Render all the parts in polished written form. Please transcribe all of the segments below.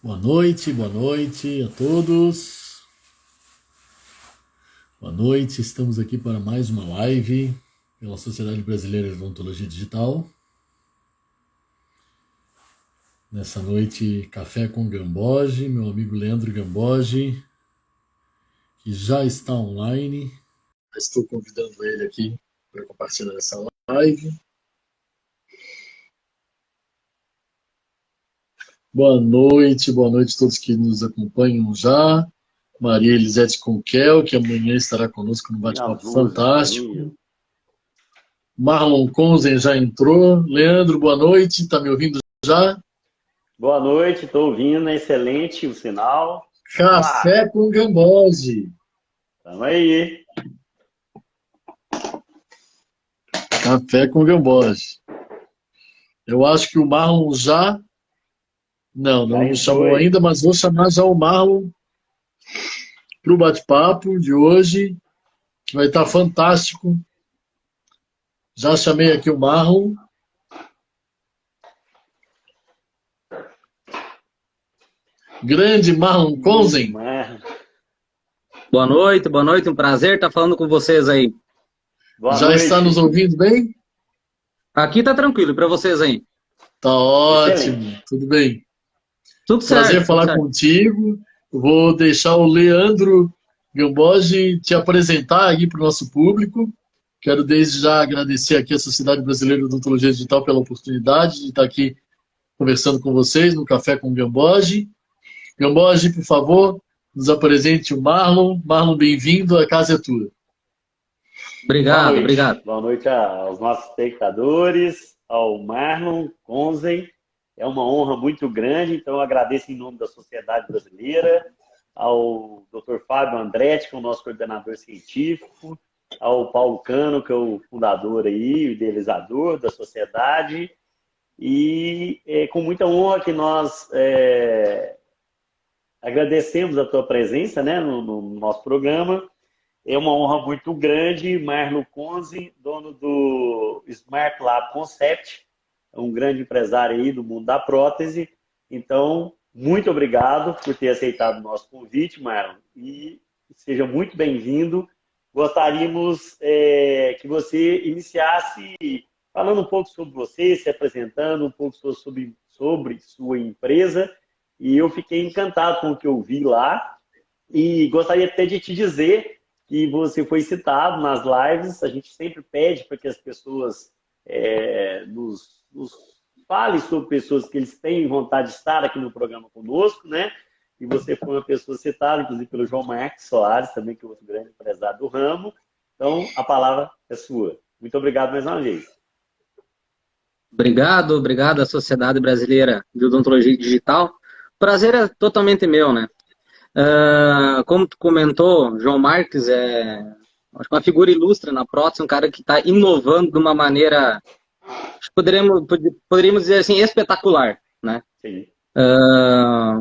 Boa noite a todos. Boa noite, estamos aqui para mais uma live pela Sociedade Brasileira de Odontologia Digital. Nessa noite, café com Gamboge, meu amigo Leandro Gamboge, que já está online. Estou convidando ele aqui para compartilhar essa live. Boa noite a todos que nos acompanham já. Maria Elisete Conquel, que amanhã estará conosco no bate-papo fantástico. Marlon Konzen já entrou. Leandro, boa noite. Está me ouvindo já? Boa noite, estou ouvindo. Excelente o sinal. Café com Gamboge. Tamo aí. Café com Gamboge. Eu acho que o Marlon já... Não me chamou ainda, mas vou chamar já o Marlon para o bate-papo de hoje, que vai estar fantástico. Já chamei aqui o Marlon. Grande Marlon Konzen. Boa noite, um prazer estar falando com vocês aí. Já está nos ouvindo bem? Aqui tá tranquilo, para vocês aí. Tá ótimo, tudo bem. Tudo certo. Prazer falar contigo. Vou deixar o Leandro Gamboge te apresentar aqui para o nosso público. Quero desde já agradecer aqui a Sociedade Brasileira de Odontologia Digital pela oportunidade de estar aqui conversando com vocês no Café com Gamboge. Gamboge, por favor, nos apresente o Marlon. Marlon, bem-vindo, a casa é tua. Obrigado. Boa noite aos nossos espectadores, ao Marlon Konzen. É uma honra muito grande, então eu agradeço em nome da Sociedade Brasileira, ao Dr. Fábio Andretti, que é o nosso coordenador científico, ao Paulo Cano, que é o fundador aí, o idealizador da sociedade, e é com muita honra que nós agradecemos a tua presença, né, no nosso programa. É uma honra muito grande. Marlon Konzen, dono do Smart Lab Concept, é um grande empresário aí do mundo da prótese. Então, muito obrigado por ter aceitado o nosso convite, Marlon, e seja muito bem-vindo. Gostaríamos que você iniciasse falando um pouco sobre você, se apresentando um pouco sobre sua empresa, e eu fiquei encantado com o que eu vi lá, e gostaria até de te dizer que você foi citado nas lives. A gente sempre pede para que as pessoas nos falem sobre pessoas que eles têm vontade de estar aqui no programa conosco, né? E você foi uma pessoa citada, inclusive pelo João Marcos Soares, também, que é outro grande empresário do ramo. Então, a palavra é sua. Muito obrigado mais uma vez. Obrigado à Sociedade Brasileira de Odontologia Digital. Prazer é totalmente meu, né? Como tu comentou, João Marques acho que uma figura ilustre na prótese, um cara que está inovando de uma maneira, poderíamos dizer assim, espetacular, né? Sim.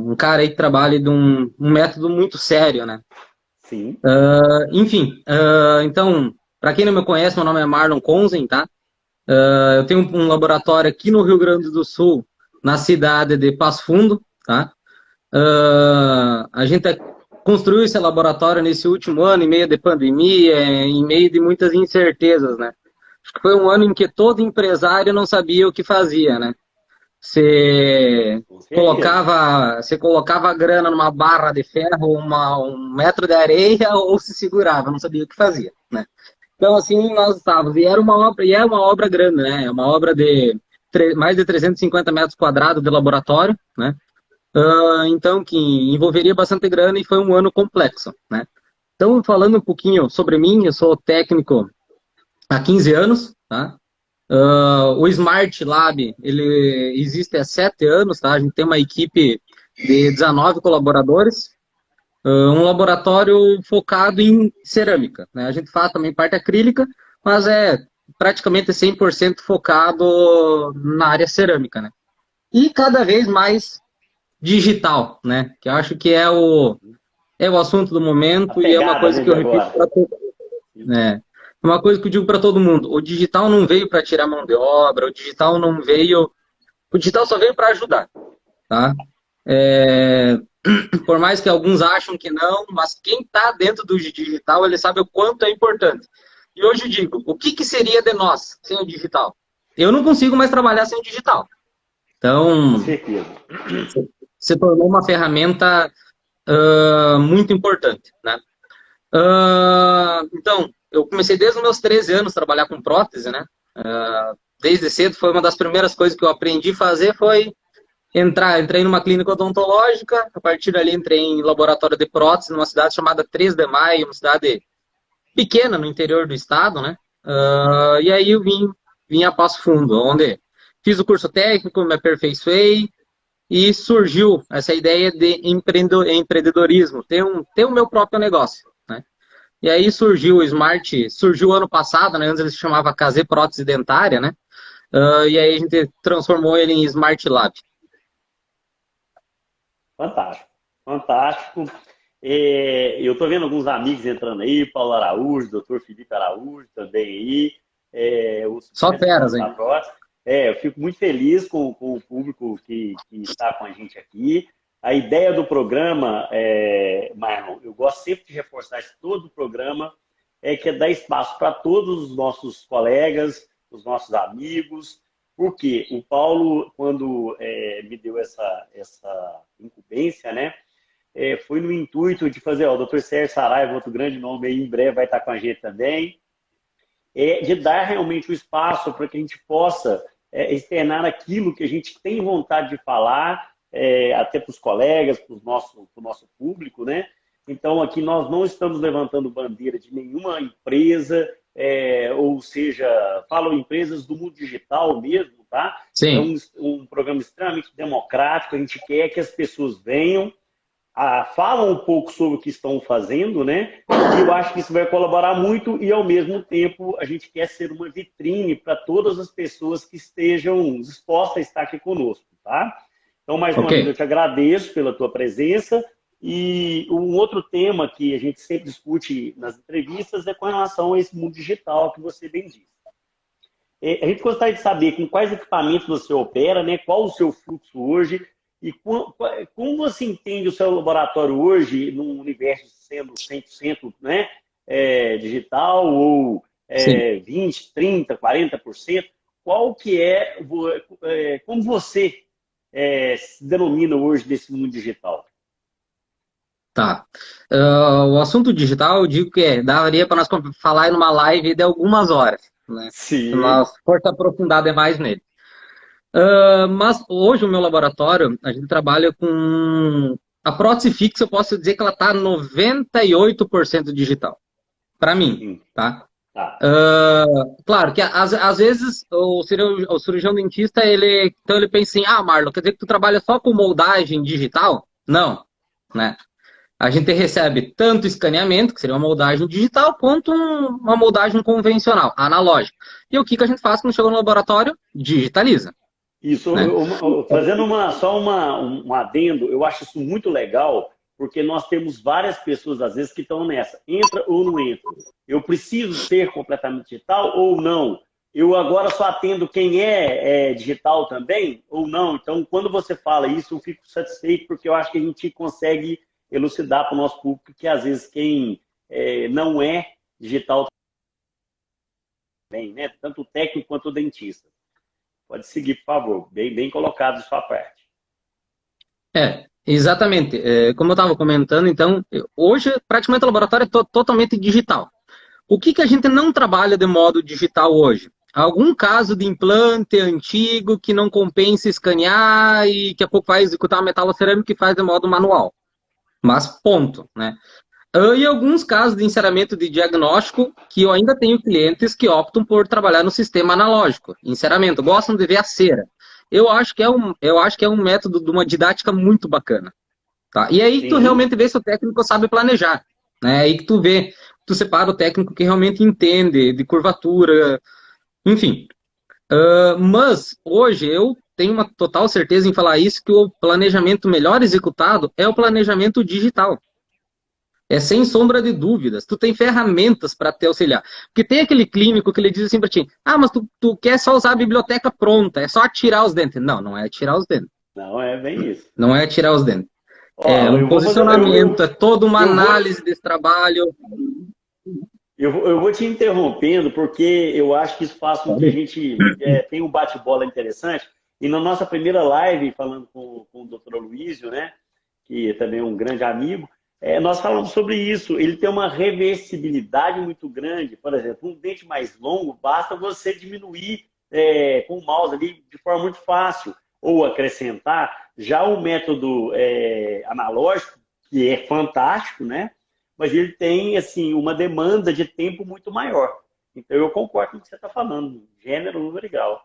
Um cara aí que trabalha de um método muito sério, né? Sim. Então, para quem não me conhece, meu nome é Marlon Konzen, tá? Eu tenho um laboratório aqui no Rio Grande do Sul, na cidade de Passo Fundo, tá? A gente construiu esse laboratório nesse último ano, em meio de pandemia, em meio de muitas incertezas, né? Acho que foi um ano em que todo empresário não sabia o que fazia, né? Você colocava a grana numa barra de ferro, um metro de areia, ou se segurava, não sabia o que fazia, né? Então, assim, nós estávamos. E é uma obra grande, né? É uma obra de mais de 350 metros quadrados de laboratório, né? Então, que envolveria bastante grana, e foi um ano complexo, né? Então, falando um pouquinho sobre mim, eu sou técnico há 15 anos, tá? O Smart Lab, ele existe há 7 anos, tá? A gente tem uma equipe de 19 colaboradores, um laboratório focado em cerâmica, né? A gente faz também parte acrílica, mas é praticamente 100% focado na área cerâmica, né? E cada vez mais digital, né? Que eu acho que é o assunto do momento, e é uma coisa que eu repito para todo mundo, né? É uma coisa que eu digo para todo mundo: o digital não veio para tirar mão de obra, o digital só veio para ajudar, tá? Por mais que alguns acham que não, mas quem está dentro do digital, ele sabe o quanto é importante. E hoje eu digo, o que seria de nós sem o digital? Eu não consigo mais trabalhar sem o digital. Com Então, certeza. se tornou uma ferramenta muito importante, né? Então, eu comecei desde os meus 13 anos a trabalhar com prótese, né? Desde cedo, foi uma das primeiras coisas que eu aprendi a fazer, foi entrei numa clínica odontológica, a partir dali entrei em laboratório de prótese, numa cidade chamada 3 de Maio, uma cidade pequena no interior do estado, né? E aí eu vim a Passo Fundo, onde fiz o curso técnico, me aperfeiçoei, e surgiu essa ideia de empreendedorismo, ter o meu próprio negócio, né? E aí surgiu o Smart, surgiu ano passado, né? Antes ele se chamava KZ Prótese Dentária, né? E aí a gente transformou ele em Smart Lab. Fantástico, fantástico. Eu estou vendo alguns amigos entrando aí, Paulo Araújo, doutor Felipe Araújo também aí. Só feras, hein? Eu fico muito feliz com o público que está com a gente aqui. A ideia do programa, Marlon, eu gosto sempre de reforçar isso, todo o programa, que é dar espaço para todos os nossos colegas, os nossos amigos, porque o Paulo, quando me deu essa incumbência, né, foi no intuito de fazer, o Dr. Sérgio Saraiva, outro grande nome aí, em breve vai estar com a gente também, de dar realmente o espaço para que a gente possa externar aquilo que a gente tem vontade de falar, até para os colegas, para o nosso público, né? Então, aqui nós não estamos levantando bandeira de nenhuma empresa, ou seja, falam empresas do mundo digital mesmo, tá? Sim. É um programa extremamente democrático, a gente quer que as pessoas venham, falam um pouco sobre o que estão fazendo, né? E eu acho que isso vai colaborar muito e, ao mesmo tempo, a gente quer ser uma vitrine para todas as pessoas que estejam dispostas a estar aqui conosco, tá? Então, mais uma vez, eu te agradeço pela tua presença. E um outro tema que a gente sempre discute nas entrevistas é com relação a esse mundo digital que você bem disse. A gente gostaria de saber com quais equipamentos você opera, né? Qual o seu fluxo hoje e como você entende o seu laboratório hoje num universo sendo 100%, né, digital ou 20%, 30%, 40%? Qual que como você se denomina hoje desse mundo digital? Tá. O assunto digital, eu digo que daria para nós falar em uma live de algumas horas, né? Sim. Se nós for aprofundar demais nele. Mas hoje o meu laboratório, a gente trabalha com a prótese fixa, eu posso dizer que ela está 98% digital. Para mim, tá? Claro que às vezes o cirurgião dentista, ele pensa assim, Marlon, quer dizer que tu trabalha só com moldagem digital? Não, né? A gente recebe tanto escaneamento, que seria uma moldagem digital, quanto uma moldagem convencional, analógica. E o que a gente faz quando chega no laboratório? Digitaliza. Isso, né? Fazendo um adendo, eu acho isso muito legal, porque nós temos várias pessoas, às vezes, que estão nessa. Entra ou não entra? Eu preciso ser completamente digital ou não? Eu agora só atendo quem é digital também ou não? Então, quando você fala isso, eu fico satisfeito, porque eu acho que a gente consegue elucidar para o nosso público que, às vezes, quem não é digital também, né? Tanto o técnico quanto o dentista. Pode seguir, por favor. Bem colocado de sua parte. Exatamente. Como eu estava comentando, então, hoje praticamente o laboratório é totalmente digital. O que a gente não trabalha de modo digital hoje? Algum caso de implante antigo que não compensa escanear e daqui a pouco vai executar uma metalocerâmica que faz de modo manual. Mas ponto, né? E alguns casos de enceramento de diagnóstico que eu ainda tenho clientes que optam por trabalhar no sistema analógico. Enceramento, gostam de ver a cera. Eu acho que é um método de uma didática muito bacana. Tá? E aí tu realmente vê se o técnico sabe planejar. Né? Aí que tu separa o técnico que realmente entende de curvatura, enfim. Mas hoje eu tenho uma total certeza em falar isso, que o planejamento melhor executado é o planejamento digital. Sem sombra de dúvidas. Tu tem ferramentas para te auxiliar. Porque tem aquele clínico que ele diz assim para ti, mas tu quer só usar a biblioteca pronta, é só tirar os dentes. Não é tirar os dentes. Não é bem isso. Não é tirar os dentes. Ó, É um eu vou fazer, posicionamento, é toda uma eu vou, análise desse trabalho. eu vou te interrompendo, porque eu acho que isso faz com que a gente tenha um bate-bola interessante. E na nossa primeira live, falando com o Dr. Aloysio, né, que também é um grande amigo, nós falamos sobre isso. Ele tem uma reversibilidade muito grande. Por exemplo, um dente mais longo, basta você diminuir com o mouse ali de forma muito fácil, ou acrescentar. Já o método analógico, que é fantástico, né? Mas ele tem assim uma demanda de tempo muito maior. Então eu concordo com o que você está falando. Gênero, número e grau.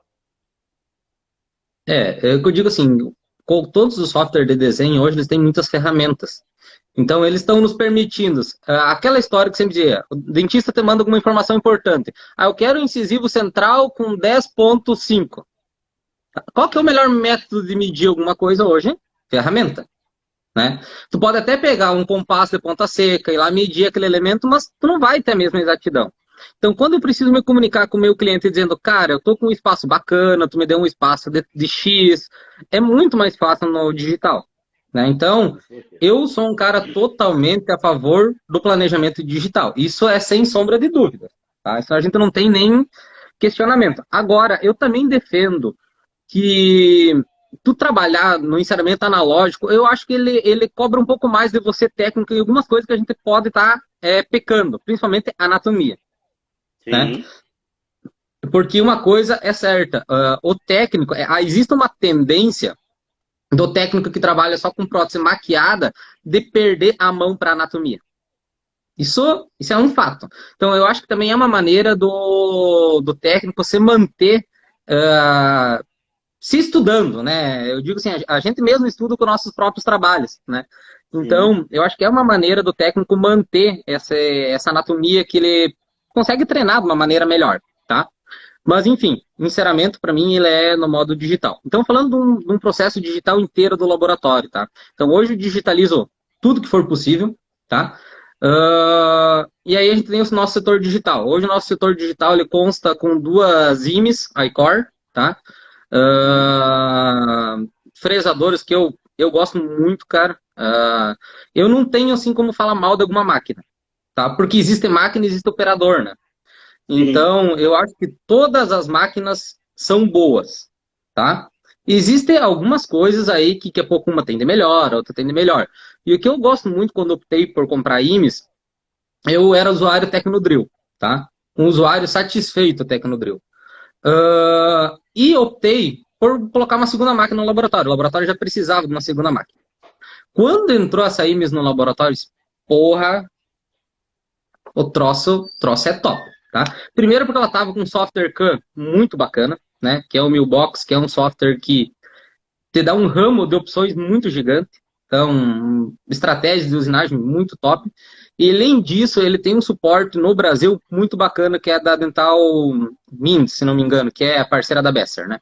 É o que eu digo assim, com todos os softwares de desenho hoje eles têm muitas ferramentas. Então eles estão nos permitindo. Aquela história que você me dizia, o dentista te manda alguma informação importante. Ah, eu quero um incisivo central com 10,5. Qual que é o melhor método de medir alguma coisa hoje? Ferramenta. Né? Tu pode até pegar um compasso de ponta seca e lá medir aquele elemento, mas tu não vai ter a mesma exatidão. Então, quando eu preciso me comunicar com o meu cliente dizendo, cara, eu estou com um espaço bacana, tu me deu um espaço de X, é muito mais fácil no digital. Né? Então, eu sou um cara totalmente a favor do planejamento digital. Isso é sem sombra de dúvida. Tá? Isso a gente não tem nem questionamento. Agora, eu também defendo que tu trabalhar no ensinamento analógico, eu acho que ele cobra um pouco mais de você técnico em algumas coisas que a gente pode estar pecando, principalmente anatomia. Né? Sim. Porque uma coisa é certa, o técnico, existe uma tendência do técnico que trabalha só com prótese maquiada de perder a mão para anatomia. Isso é um fato. Então, eu acho que também é uma maneira do técnico se manter se estudando, né? Eu digo assim, a gente mesmo estuda com nossos próprios trabalhos, né? Sim. Então, eu acho que é uma maneira do técnico manter essa anatomia que ele consegue treinar de uma maneira melhor, tá? Mas, enfim, o enceramento, para mim, ele é no modo digital. Então, falando de um processo digital inteiro do laboratório, tá? Então, hoje eu digitalizo tudo que for possível, tá? E aí a gente tem o nosso setor digital. Hoje o nosso setor digital, ele consta com duas IMEs, iCore, tá? Fresadores que eu gosto muito, cara. Eu não tenho, assim, como falar mal de alguma máquina, tá? Porque existe máquina e existe operador, né? Sim. Então, eu acho que todas as máquinas são boas, tá? Existem algumas coisas aí que a pouco uma tem de melhor, a outra tem de melhor. E o que eu gosto muito quando optei por comprar IMES, eu era usuário Tecnodrill, tá? Um usuário satisfeito Tecnodrill. E optei por colocar uma segunda máquina no laboratório. O laboratório já precisava de uma segunda máquina. Quando entrou essa IMES no laboratório, porra, o troço é top. Tá? Primeiro porque ela estava com um software CAM muito bacana, né? Que é o Milbox, que é um software que te dá um ramo de opções muito gigante. Então, estratégias de usinagem muito top. E além disso, ele tem um suporte no Brasil muito bacana, que é da Dental Mint, se não me engano, que é a parceira da Besser, né?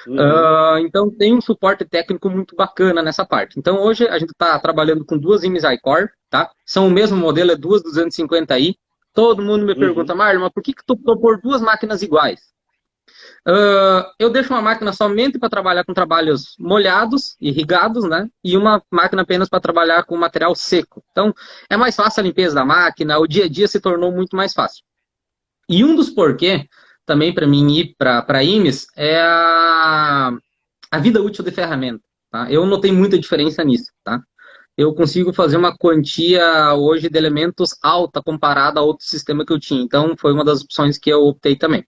Uhum. Então tem um suporte técnico muito bacana nessa parte. Então hoje a gente está trabalhando com duas IMES iCore, tá? São o mesmo modelo, é duas 250i. Todo mundo me pergunta, Uhum. Marlon, mas por que tu propor duas máquinas iguais? Eu deixo uma máquina somente para trabalhar com trabalhos molhados, irrigados, né? E uma máquina apenas para trabalhar com material seco. Então é mais fácil a limpeza da máquina, o dia a dia se tornou muito mais fácil. E um dos porquê, também para mim ir para IMES, é a vida útil de ferramenta. Tá? Eu notei muita diferença nisso. Tá? Eu consigo fazer uma quantia hoje de elementos alta comparada a outro sistema que eu tinha. Então, foi uma das opções que eu optei também.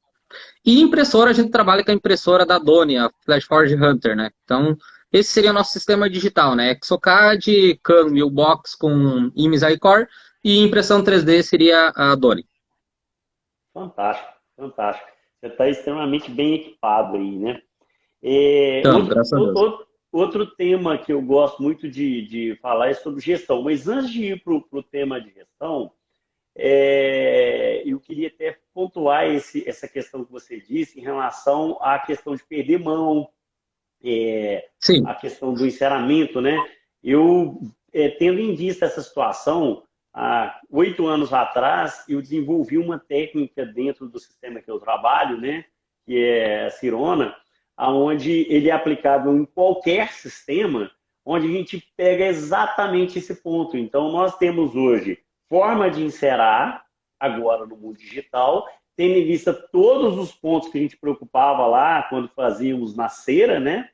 E impressora, a gente trabalha com a impressora da Doni, a FlashForge Hunter, né? Então, esse seria o nosso sistema digital, né? Exocad, CAM, Milbox com IMES iCore e impressão 3D seria a Doni. Fantástico, fantástico. Você está extremamente bem equipado aí, né? Então, graças a Deus. Outro tema que eu gosto muito de falar é sobre gestão. Mas antes de ir para o tema de gestão, eu queria até pontuar essa questão que você disse em relação à questão de perder mão, Sim. a questão do enceramento, né? Eu, tendo em vista essa situação, há 8 anos atrás, eu desenvolvi uma técnica dentro do sistema que eu trabalho, né? Que é a Cirona, onde ele é aplicável em qualquer sistema, onde a gente pega exatamente esse ponto. Então, nós temos hoje forma de encerar, agora no mundo digital, tendo em vista todos os pontos que a gente preocupava lá quando fazíamos na cera, né?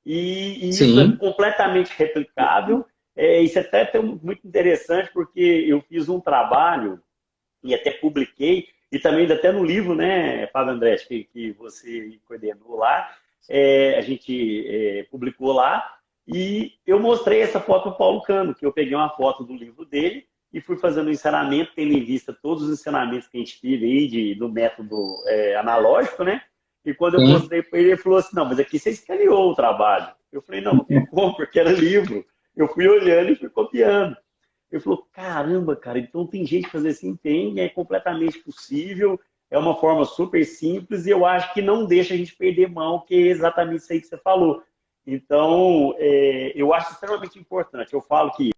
E isso é completamente replicável. Isso até é muito interessante, porque eu fiz um trabalho, e até publiquei, e também até no livro, né, Fábio André, que você coordenou lá, a gente publicou lá, e eu mostrei essa foto para o Paulo Cano, que eu peguei uma foto do livro dele e fui fazendo o ensinamento, tendo em vista todos os ensinamentos que a gente teve aí do método analógico, né? E quando eu mostrei para ele, ele falou assim, não, mas aqui você escaneou o trabalho. Eu falei, não tem como, porque era livro. Eu fui olhando e fui copiando. Ele falou, caramba, cara, então tem jeito de fazer assim? Tem, é completamente possível, é uma forma super simples e eu acho que não deixa a gente perder mão, que é exatamente isso aí que você falou. Então, eu acho extremamente importante. Eu falo que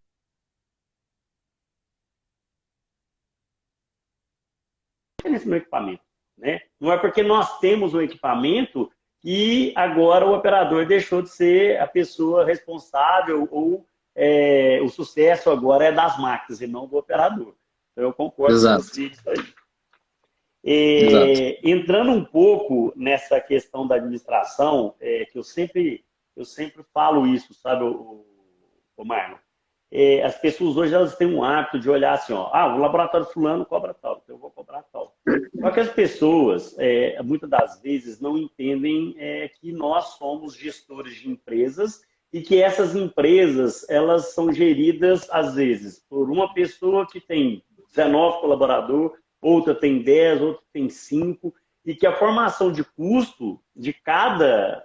no equipamento, né? Não é porque nós temos um equipamento que agora o operador deixou de ser a pessoa responsável ou o sucesso agora é das máquinas e não do operador. Então, eu concordo com você disso aí. Entrando um pouco nessa questão da administração, que eu sempre falo isso, sabe, o Marlon? As pessoas hoje elas têm um hábito de olhar assim, ó, o laboratório fulano cobra tal, então eu vou cobrar tal. Só que as pessoas, muitas das vezes, não entendem que nós somos gestores de empresas e que essas empresas elas são geridas, às vezes, por uma pessoa que tem 19 colaboradores, outra tem 10, outra tem 5, e que a formação de custo de cada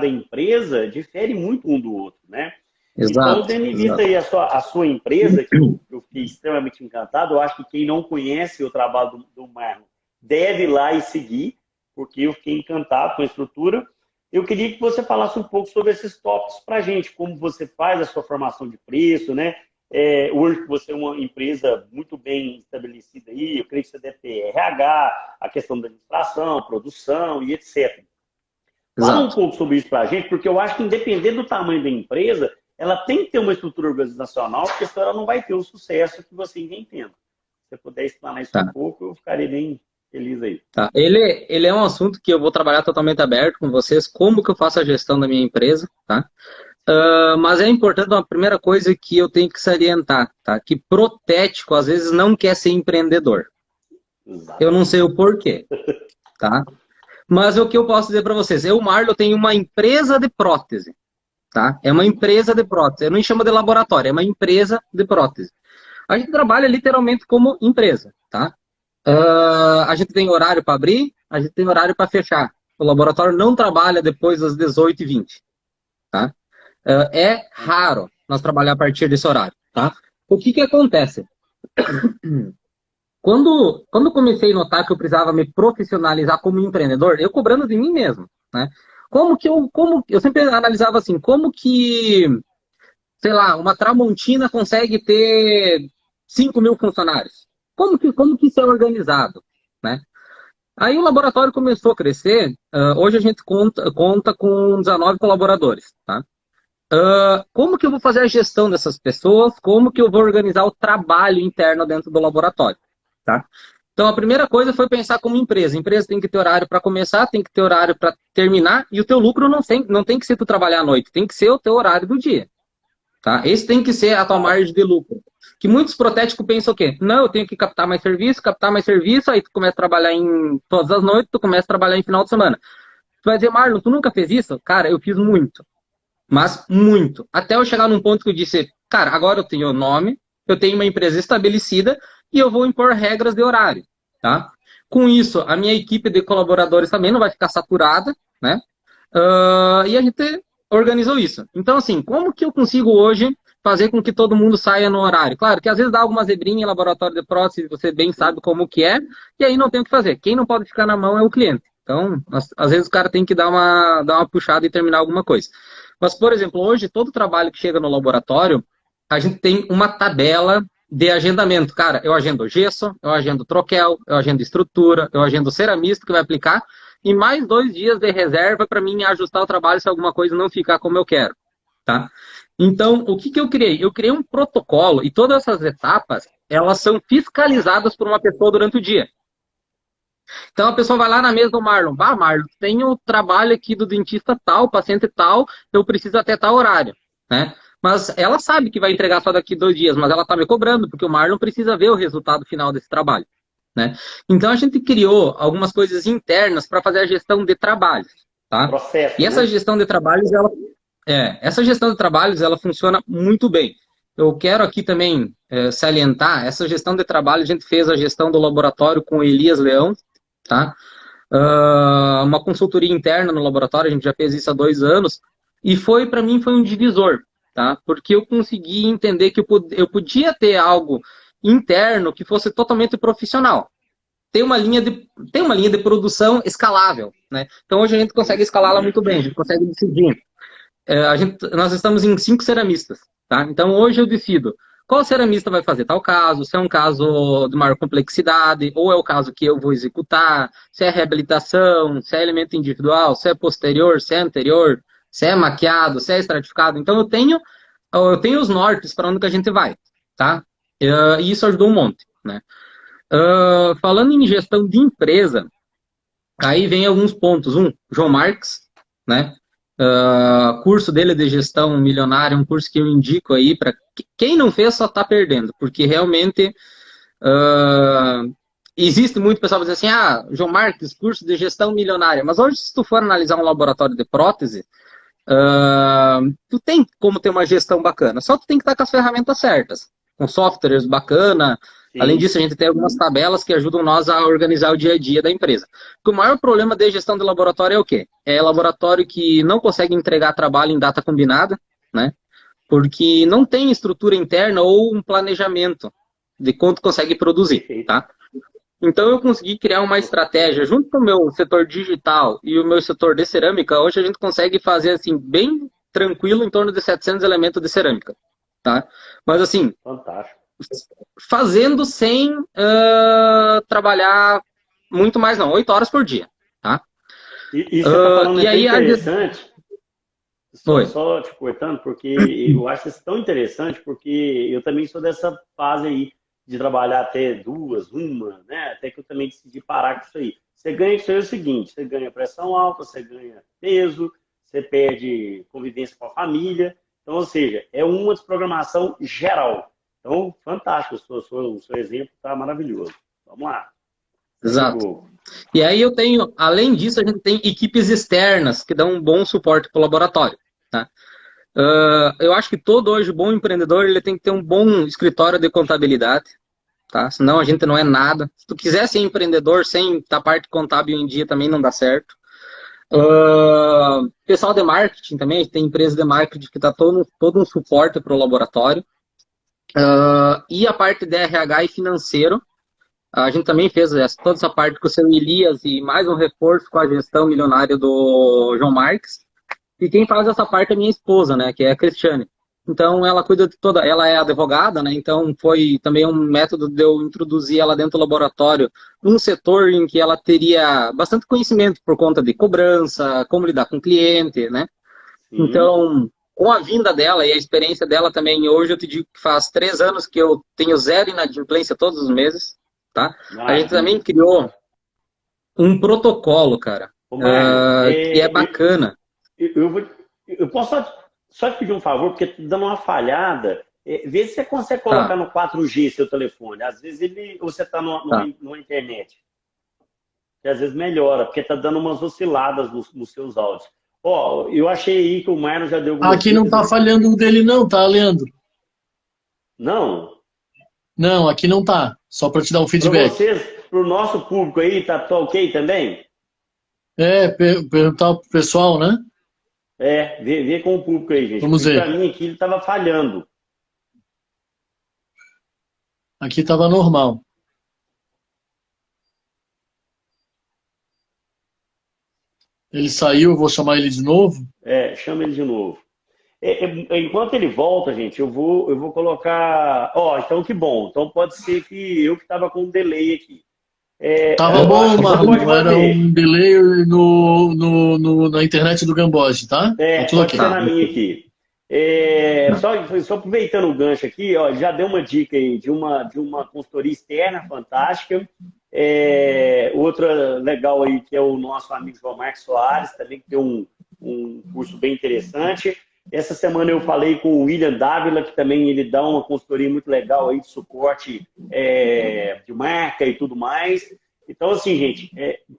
empresa difere muito um do outro, né? Então, tendo em vista aí a sua empresa, que eu fiquei extremamente encantado, eu acho que quem não conhece o trabalho do Marlon deve ir lá e seguir, porque eu fiquei encantado com a estrutura. Eu queria que você falasse um pouco sobre esses tópicos para a gente, como você faz a sua formação de preço, né? Hoje você é uma empresa muito bem estabelecida aí, eu creio que você deve ter RH, a questão da administração, produção e etc. Fala um pouco sobre isso para a gente, porque eu acho que independente do tamanho da empresa, ela tem que ter uma estrutura organizacional, porque senão ela não vai ter o sucesso que você vem tendo. Se você puder explanar isso um pouco, eu ficaria bem feliz aí. Ele é um assunto que eu vou trabalhar totalmente aberto com vocês, como que eu faço a gestão da minha empresa, tá? Mas é importante, uma primeira coisa que eu tenho que salientar, tá? Que protético, às vezes, não quer ser empreendedor. Eu não sei o porquê, tá? Mas o que eu posso dizer para vocês? Eu, Marlon, tenho uma empresa de prótese, tá? É uma empresa de prótese. Eu não chamo de laboratório, é uma empresa de prótese. A gente trabalha literalmente como empresa, tá? A gente tem horário para abrir, a gente tem horário para fechar. O laboratório não trabalha depois das 18h20, tá? É raro nós trabalhar a partir desse horário, tá? O que acontece? Quando eu comecei a notar que eu precisava me profissionalizar como empreendedor, eu cobrando de mim mesmo, né? Eu sempre analisava assim, como que, sei lá, uma Tramontina consegue ter 5.000 funcionários? Como que isso é organizado, né? Aí o laboratório começou a crescer, hoje a gente conta com 19 colaboradores, tá? Como que eu vou fazer a gestão dessas pessoas? Como que eu vou organizar o trabalho interno dentro do laboratório? Tá? Então, a primeira coisa foi pensar como empresa. A empresa tem que ter horário para começar, tem que ter horário para terminar, e o teu lucro não tem que ser tu trabalhar à noite, tem que ser o teu horário do dia. Tá? Esse tem que ser a tua margem de lucro. Que muitos protéticos pensam o quê? Não, eu tenho que captar mais serviço, aí tu começa a trabalhar em todas as noites, tu começa a trabalhar em final de semana. Tu vai dizer, Marlon, tu nunca fez isso? Cara, eu fiz muito. Mas muito. Até eu chegar num ponto que eu disse, cara, agora eu tenho nome, eu tenho uma empresa estabelecida e eu vou impor regras de horário, tá? Com isso, a minha equipe de colaboradores também não vai ficar saturada, né? E a gente organizou isso. Então, assim, como que eu consigo hoje fazer com que todo mundo saia no horário? Claro que às vezes dá alguma zebrinha em laboratório de prótese, você bem sabe como que é, e aí não tem o que fazer. Quem não pode ficar na mão é o cliente. Então, às vezes o cara tem que dar uma puxada e terminar alguma coisa. Mas, por exemplo, hoje, todo trabalho que chega no laboratório, a gente tem uma tabela de agendamento. Cara, eu agendo gesso, eu agendo troquel, eu agendo estrutura, eu agendo ceramista que vai aplicar, e mais 2 dias de reserva para mim ajustar o trabalho se alguma coisa não ficar como eu quero, tá? Então, o que que eu criei? Eu criei um protocolo e todas essas etapas, elas são fiscalizadas por uma pessoa durante o dia. Então a pessoa vai lá na mesa do Marlon, Marlon, tem o trabalho aqui do dentista tal, paciente tal, eu preciso até tal horário, né? Mas ela sabe que vai entregar só daqui 2 dias, mas ela tá me cobrando, porque o Marlon precisa ver o resultado final desse trabalho, né? Então a gente criou algumas coisas internas para fazer a gestão de trabalhos, tá? Processo, E essa né? gestão de trabalhos, ela funciona muito bem. Eu quero aqui também salientar, essa gestão de trabalho, a gente fez a gestão do laboratório com o Elias Leão, tá? Uma consultoria interna no laboratório, a gente já fez isso há 2 anos, e para mim, foi um divisor, tá? Porque eu consegui entender que eu podia ter algo interno que fosse totalmente profissional. Tem uma linha de produção escalável, né? Então hoje a gente consegue escalá-la muito bem, a gente consegue decidir. Nós estamos em 5 ceramistas, tá? Então hoje eu decido qual ceramista vai fazer tal caso, se é um caso de maior complexidade, ou é o caso que eu vou executar, se é reabilitação, se é elemento individual, se é posterior, se é anterior, se é maquiado, se é estratificado. Então eu tenho os nortes para onde que a gente vai, tá? E isso ajudou um monte, né? Falando em gestão de empresa, aí vem alguns pontos. João Marques, né? Curso dele de gestão milionária, um curso que eu indico aí para quem não fez só está perdendo, porque realmente existe muito pessoal que diz assim, João Marques, curso de gestão milionária, mas hoje se tu for analisar um laboratório de prótese, tu tem como ter uma gestão bacana, só tu tem que estar com as ferramentas certas, com softwares bacana. Além Sim. disso, a gente tem algumas tabelas que ajudam nós a organizar o dia a dia da empresa. Porque o maior problema de gestão de laboratório é o quê? É laboratório que não consegue entregar trabalho em data combinada, né? Porque não tem estrutura interna ou um planejamento de quanto consegue produzir, Perfeito. tá? Então eu consegui criar uma estratégia junto com o meu setor digital e o meu setor de cerâmica. Hoje a gente consegue fazer assim bem tranquilo em torno de 700 elementos de cerâmica, tá? Mas assim, Fantástico. fazendo sem trabalhar muito mais não, 8 horas por dia, tá? E você está falando E até aí interessante, Oi. só te cortando, porque eu acho isso tão interessante, porque eu também sou dessa fase aí de trabalhar até 2, 1, né? Até que eu também decidi parar com isso aí. Você ganha isso aí é o seguinte, você ganha pressão alta, você ganha peso, você perde convivência com a família. Então, ou seja, é uma desprogramação geral. Então, fantástico, o seu exemplo está maravilhoso. Vamos lá, segue o Exato. jogo. E aí além disso, a gente tem equipes externas que dão um bom suporte para o laboratório, tá? Eu acho que todo hoje bom empreendedor ele tem que ter um bom escritório de contabilidade, tá? Senão a gente não é nada. Se tu quiser ser empreendedor sem estar parte contábil em dia também não dá certo. Pessoal de marketing também, a gente tem empresa de marketing que dá todo um suporte para o laboratório. E a parte de RH e financeiro, a gente também fez toda essa parte com o seu Elias e mais um reforço com a gestão milionária do João Marques. E quem faz essa parte é minha esposa, né, que é a Cristiane. Então ela cuida de toda, ela é advogada, né? Então foi também um método de eu introduzir ela dentro do laboratório, um setor em que ela teria bastante conhecimento por conta de cobrança, como lidar com o cliente, né? Sim. Então, com a vinda dela e a experiência dela também, hoje eu te digo que faz 3 anos que eu tenho 0 inadimplência todos os meses, tá? A gente também criou um protocolo, cara, Ô, Marlon, que é bacana. eu posso só te pedir um favor, porque tá dando uma falhada. Vê se você consegue colocar Tá, no 4G seu telefone. Às vezes ou você está tá. numa internet. Que às vezes melhora, porque tá dando umas osciladas nos seus áudios. Ó, eu achei aí que o Marlon já deu algumas Aqui não dicas está aqui. falhando o dele não, tá, Leandro? Não, Não, aqui não tá. Só para te dar um para feedback. vocês, para o nosso público aí, tá ok também? Perguntar pro pessoal, né? Vê com o público aí, gente. Vamos Porque para ver. mim aqui ele estava falhando. Aqui estava normal. Ele saiu, eu vou chamar ele de novo. Chama ele de novo. Enquanto ele volta, gente, eu vou colocar. Ó, então que bom. Então pode ser que eu que estava com um delay aqui. Tava Eu acho bom, que você pode Marlon. Era fazer. um delay na internet do Gamboge, tá? Tudo Pode ok. ser na minha aqui. Só aproveitando o gancho aqui, ó, já deu uma dica aí de uma consultoria externa fantástica. Outra legal aí, que é o nosso amigo João Marcos Soares, também que tem um curso bem interessante. Essa semana eu falei com o William Dávila, que também ele dá uma consultoria muito legal aí de suporte de marca e tudo mais. Então, assim, gente,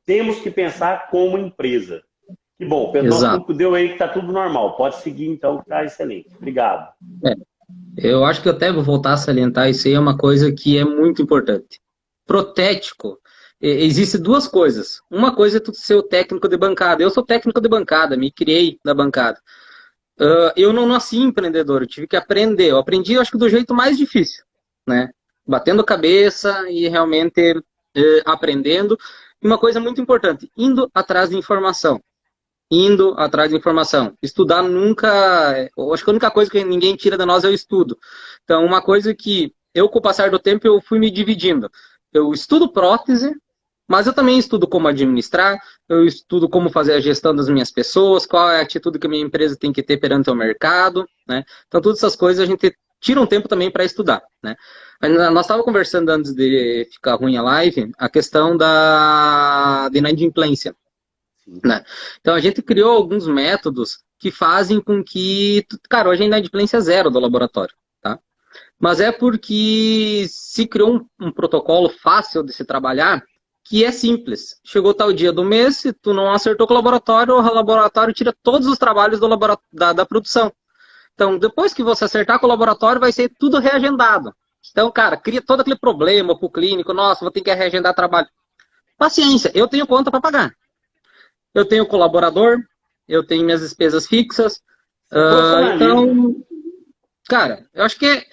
temos que pensar como empresa. Que bom, pelo nosso Exato. público deu aí que tá tudo normal. Pode seguir então, que tá excelente. Obrigado. É, eu acho que eu até vou voltar a salientar, isso aí é uma coisa que é muito importante. Protético, existe duas coisas. Uma coisa é tu ser o técnico de bancada. Eu sou técnico de bancada, me criei na bancada. Eu não nasci empreendedor, eu tive que aprender. Eu aprendi, eu acho que do jeito mais difícil, né? Batendo cabeça e realmente aprendendo. E uma coisa muito importante, indo atrás de informação. Indo atrás de informação. Estudar nunca. Eu acho que a única coisa que ninguém tira de nós é o estudo. Então, uma coisa que eu, com o passar do tempo, eu fui me dividindo. Eu estudo prótese, mas eu também estudo como administrar, eu estudo como fazer a gestão das minhas pessoas, qual é a atitude que a minha empresa tem que ter perante o mercado, né? Então, todas essas coisas a gente tira um tempo também para estudar, né? Nós estávamos conversando antes de ficar ruim a live, a questão de inadimplência, né? Então, a gente criou alguns métodos que fazem com que, cara, hoje a inadimplência é zero do laboratório, tá? Mas é porque se criou um protocolo fácil de se trabalhar, que é simples. Chegou tal dia do mês, se tu não acertou com o laboratório tira todos os trabalhos da produção. Então, depois que você acertar com o laboratório, vai ser tudo reagendado. Então, cara, cria todo aquele problema pro clínico, nossa, vou ter que reagendar trabalho. Paciência, eu tenho conta para pagar. Eu tenho colaborador, eu tenho minhas despesas fixas. Então, cara, eu acho que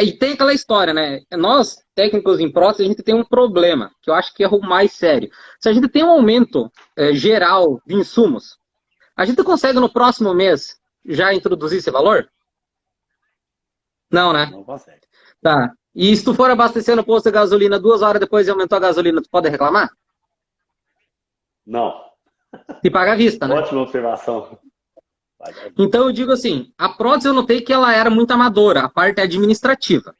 e tem aquela história, né? Nós, técnicos em prótese, a gente tem um problema, que eu acho que é o mais sério. Se a gente tem um aumento geral de insumos, a gente consegue no próximo mês já introduzir esse valor? Não, né? Não consegue. Tá. E se tu for abastecer no posto de gasolina 2 horas depois e aumentou a gasolina, tu pode reclamar? Não. Se paga à vista, né? Ótima observação. Então eu digo assim, a prótese eu notei que ela era muito amadora, a parte administrativa,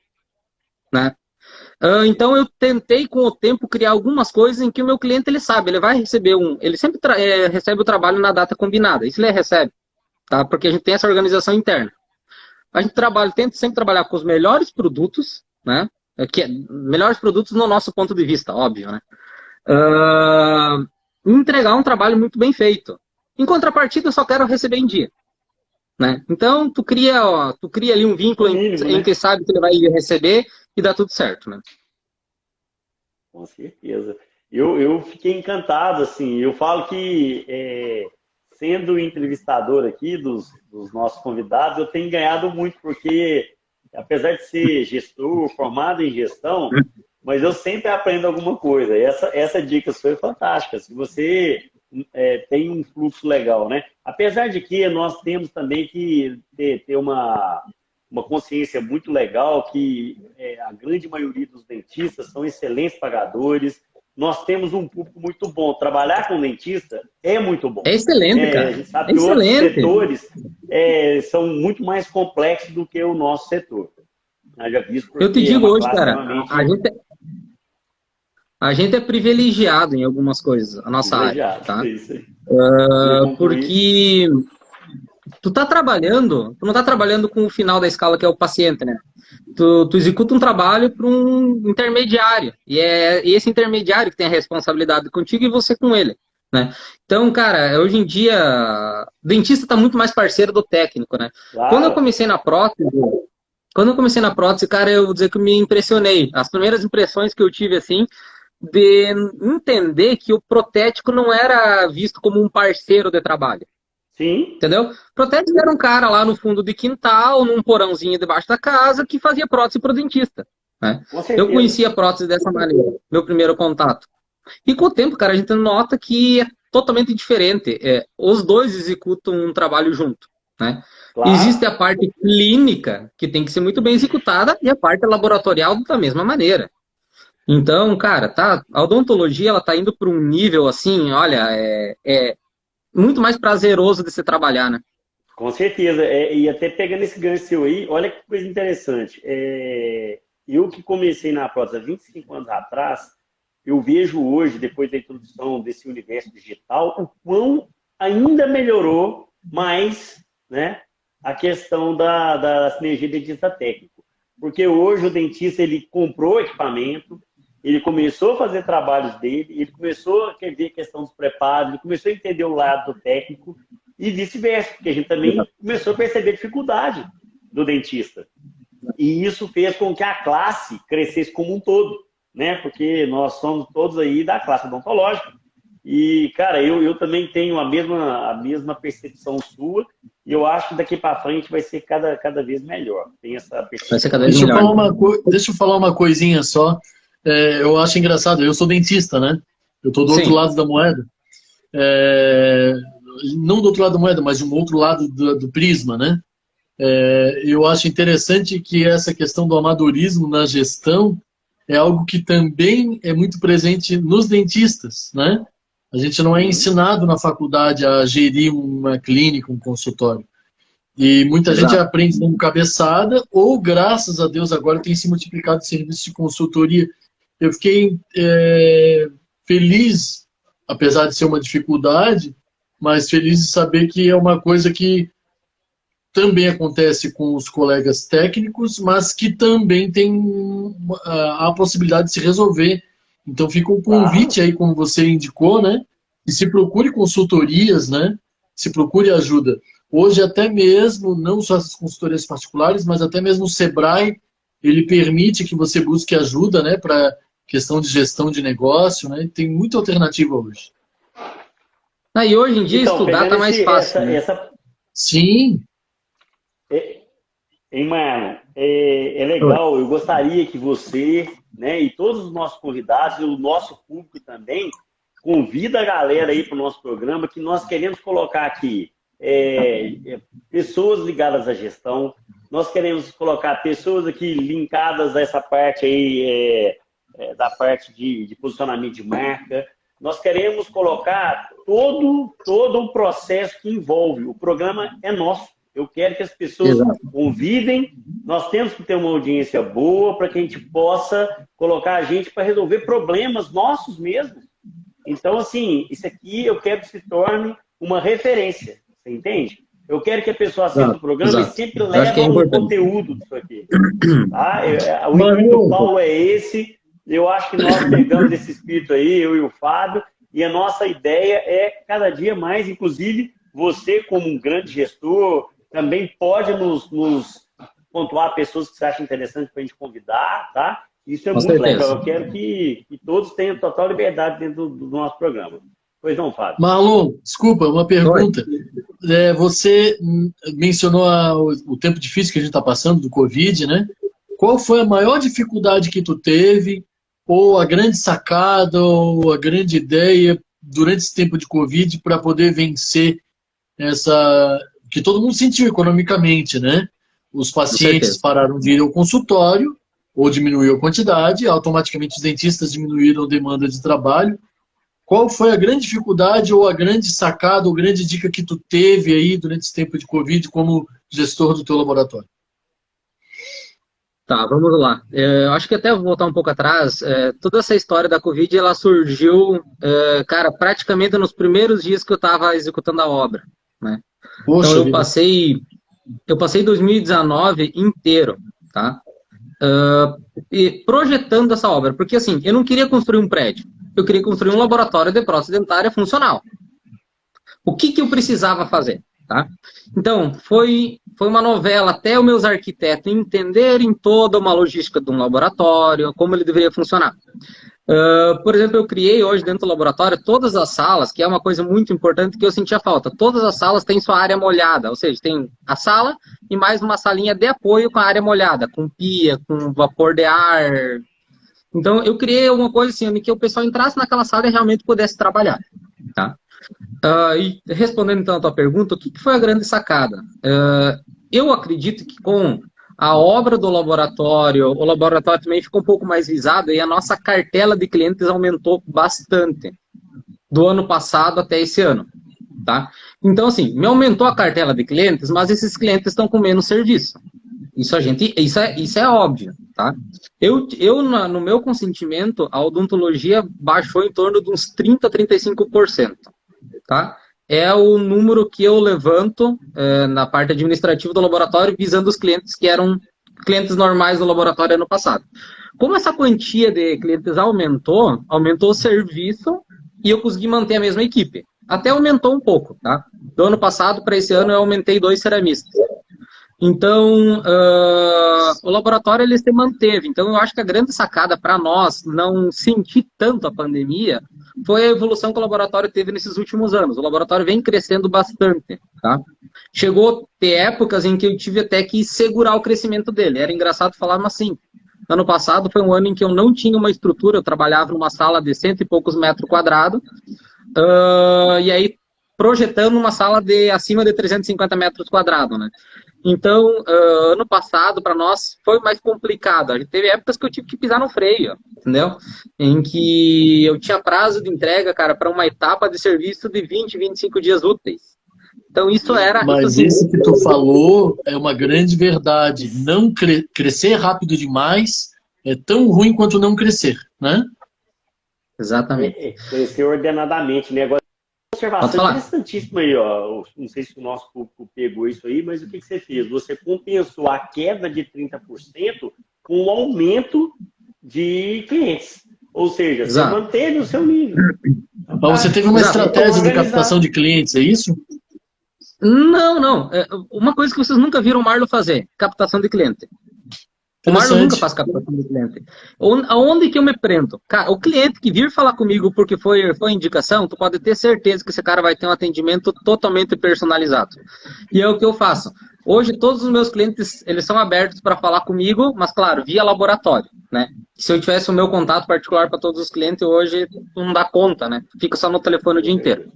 né? Então eu tentei com o tempo criar algumas coisas em que o meu cliente ele sabe, ele vai receber ele sempre recebe o trabalho na data combinada, isso ele recebe, tá? Porque a gente tem essa organização interna. A gente tenta sempre trabalhar com os melhores produtos, né? Melhores produtos no nosso ponto de vista, óbvio, né? Entregar um trabalho muito bem feito. Em contrapartida, eu só quero receber em dia, né? Então, tu cria ali um vínculo em que sabe que ele vai receber e dá tudo certo, né? Com certeza. Eu fiquei encantado, assim, eu falo que, sendo entrevistador aqui dos nossos convidados, eu tenho ganhado muito, porque, apesar de ser gestor, formado em gestão, mas eu sempre aprendo alguma coisa. Essa dica foi fantástica. Se você tem um fluxo legal, né? Apesar de que nós temos também que ter uma consciência muito legal que a grande maioria dos dentistas são excelentes pagadores. Nós temos um público muito bom. Trabalhar com dentista é muito bom. É excelente, cara. A gente sabe que outros setores são muito mais complexos do que o nosso setor. Eu te digo hoje, cara, a gente é privilegiado em algumas coisas, a nossa área, tá? Porque tu não tá trabalhando com o final da escala, que é o paciente, né? Tu executa um trabalho para um intermediário, e é esse intermediário que tem a responsabilidade contigo e você com ele, né? Então, cara, hoje em dia, o dentista tá muito mais parceiro do técnico, né? Claro. Quando eu comecei na prótese, cara, eu vou dizer que me impressionei. As primeiras impressões que eu tive, assim, de entender que o protético não era visto como um parceiro de trabalho. Sim. Entendeu? Protético era um cara lá no fundo de quintal, num porãozinho debaixo da casa, que fazia prótese pro dentista, né? Eu conhecia a prótese dessa maneira, meu primeiro contato. E com o tempo, cara, a gente nota que é totalmente diferente. Os dois executam um trabalho junto, né? Claro. Existe a parte clínica, que tem que ser muito bem executada, e a parte laboratorial da mesma maneira. Então, cara, a odontologia ela tá indo para um nível assim, olha, é muito mais prazeroso de se trabalhar, né? Com certeza. E até pegando esse gancho seu aí, olha que coisa interessante. Eu que comecei na prótese há 25 anos atrás, eu vejo hoje, depois da introdução desse universo digital, o quão ainda melhorou mais, né, a questão da sinergia dentista técnico. Porque hoje o dentista ele comprou equipamento, ele começou a fazer trabalhos dele, ele começou a ver a questão dos preparos, ele começou a entender o lado técnico e vice-versa, porque a gente também começou a perceber a dificuldade do dentista. E isso fez com que a classe crescesse como um todo, né? Porque nós somos todos aí da classe odontológica. E, cara, eu também tenho a mesma percepção sua, e eu acho que daqui para frente vai ser cada vez melhor. Tem essa percepção. Vai ser cada vez melhor. Deixa eu falar uma coisinha só. Eu acho engraçado, eu sou dentista, né? Eu estou do outro lado da moeda. Não do outro lado da moeda, mas de um outro lado do prisma, né? Eu acho interessante que essa questão do amadorismo na gestão é algo que também é muito presente nos dentistas, né? A gente não é ensinado na faculdade a gerir uma clínica, um consultório. E muita gente aprende dando cabeçada, ou, graças a Deus, agora tem se multiplicado o serviço de consultoria. Eu fiquei feliz, apesar de ser uma dificuldade, mas feliz de saber que é uma coisa que também acontece com os colegas técnicos, mas que também tem a possibilidade de se resolver. Então fica um convite aí, como você indicou, né? E se procure consultorias, né? Se procure ajuda. Hoje até mesmo, não só essas consultorias particulares, mas até mesmo o Sebrae, ele permite que você busque ajuda, né? Para questão de gestão de negócio, né? Tem muita alternativa hoje. E hoje em dia então, estudar está mais fácil. Sim. Marlon, é legal, eu gostaria que você, né, e todos os nossos convidados, e o nosso público também, convida a galera aí para o nosso programa, que nós queremos colocar aqui pessoas ligadas à gestão, nós queremos colocar pessoas aqui linkadas a essa parte aí, da parte de posicionamento de marca, nós queremos colocar todo o processo que envolve, o programa é nosso. Eu quero que as pessoas convidem, nós temos que ter uma audiência boa para que a gente possa colocar a gente para resolver problemas nossos mesmos. Então, assim, isso aqui eu quero que se torne uma referência, você entende? Eu quero que a pessoa assista o programa e sempre leve um conteúdo disso aqui. Tá? O intuito do Paulo é esse, eu acho que nós pegamos esse espírito aí, eu e o Fábio, e a nossa ideia é cada dia mais, inclusive, você como um grande gestor, também pode nos pontuar pessoas que você acha interessante para a gente convidar, tá? Isso é muito legal. Eu quero que todos tenham total liberdade dentro do nosso programa. Pois não, Fábio? Marlon, desculpa, uma pergunta. Você mencionou o tempo difícil que a gente está passando do Covid, né? Qual foi a maior dificuldade que tu teve, ou a grande sacada, ou a grande ideia durante esse tempo de Covid para poder vencer essa... que todo mundo sentiu economicamente, né? Os pacientes pararam de ir ao consultório, ou diminuiu a quantidade, automaticamente os dentistas diminuíram a demanda de trabalho. Qual foi a grande dificuldade, ou a grande sacada, ou grande dica que tu teve aí durante esse tempo de Covid como gestor do teu laboratório? Tá, vamos lá. Eu acho que até vou voltar um pouco atrás. Toda essa história da Covid, ela surgiu, cara, praticamente nos primeiros dias que eu estava executando a obra, né? Poxa, então eu passei 2019 inteiro, tá? E projetando essa obra, porque assim, eu não queria construir um prédio, eu queria construir um laboratório de prótese dentária funcional. O que eu precisava fazer, tá? Então, foi uma novela até os meus arquitetos entenderem toda uma logística de um laboratório, como ele deveria funcionar. Por exemplo, eu criei hoje dentro do laboratório todas as salas, que é uma coisa muito importante que eu sentia falta. Todas as salas têm sua área molhada, ou seja, tem a sala e mais uma salinha de apoio com a área molhada, com pia, com vapor de ar. Então, eu criei alguma coisa assim, em que o pessoal entrasse naquela sala e realmente pudesse trabalhar, tá? E respondendo então a tua pergunta, o que foi a grande sacada? Eu acredito que com a obra do laboratório, o laboratório também ficou um pouco mais visado e a nossa cartela de clientes aumentou bastante do ano passado até esse ano, tá? Então, assim, me aumentou a cartela de clientes, mas esses clientes estão com menos serviço. Isso é óbvio, tá? No meu consentimento, a odontologia baixou em torno de uns 30% a 35%, tá? É o número que eu levanto na parte administrativa do laboratório, visando os clientes que eram clientes normais do laboratório ano passado. Como essa quantia de clientes aumentou o serviço e eu consegui manter a mesma equipe. Até aumentou um pouco, tá? Do ano passado para esse ano eu aumentei 2 ceramistas. Então, o laboratório ele se manteve. Então, eu acho que a grande sacada para nós não sentir tanto a pandemia foi a evolução que o laboratório teve nesses últimos anos. O laboratório vem crescendo bastante, tá? Chegou a ter épocas em que eu tive até que segurar o crescimento dele. Era engraçado falar, mas assim, ano passado foi um ano em que eu não tinha uma estrutura, eu trabalhava numa sala de 100 e poucos metros quadrados, e aí projetando uma sala de acima de 350 metros quadrados, né? Então, ano passado, para nós, foi mais complicado. A gente teve épocas que eu tive que pisar no freio, entendeu? Em que eu tinha prazo de entrega, cara, para uma etapa de serviço de 20, 25 dias úteis. Então, isso era... Mas isso que tu falou é uma grande verdade. Não crescer rápido demais é tão ruim quanto não crescer, né? Exatamente. Crescer ordenadamente, né? Agora, observação interessantíssima aí, ó. Não sei se o nosso público pegou isso aí, mas o que você fez? Você compensou a queda de 30% com o aumento de clientes. Ou seja, Exato. Você manteve o seu nível. Mas você teve uma estratégia de captação de clientes, é isso? Não. Uma coisa que vocês nunca viram o Marlon fazer, captação de cliente. O Marlon nunca faz captação de cliente. Aonde que eu me prendo? Cara, o cliente que vir falar comigo porque foi indicação, tu pode ter certeza que esse cara vai ter um atendimento totalmente personalizado. E é o que eu faço. Hoje, todos os meus clientes, eles são abertos para falar comigo, mas, claro, via laboratório, né? Se eu tivesse o meu contato particular para todos os clientes, hoje não dá conta, né? Fica só no telefone o dia inteiro.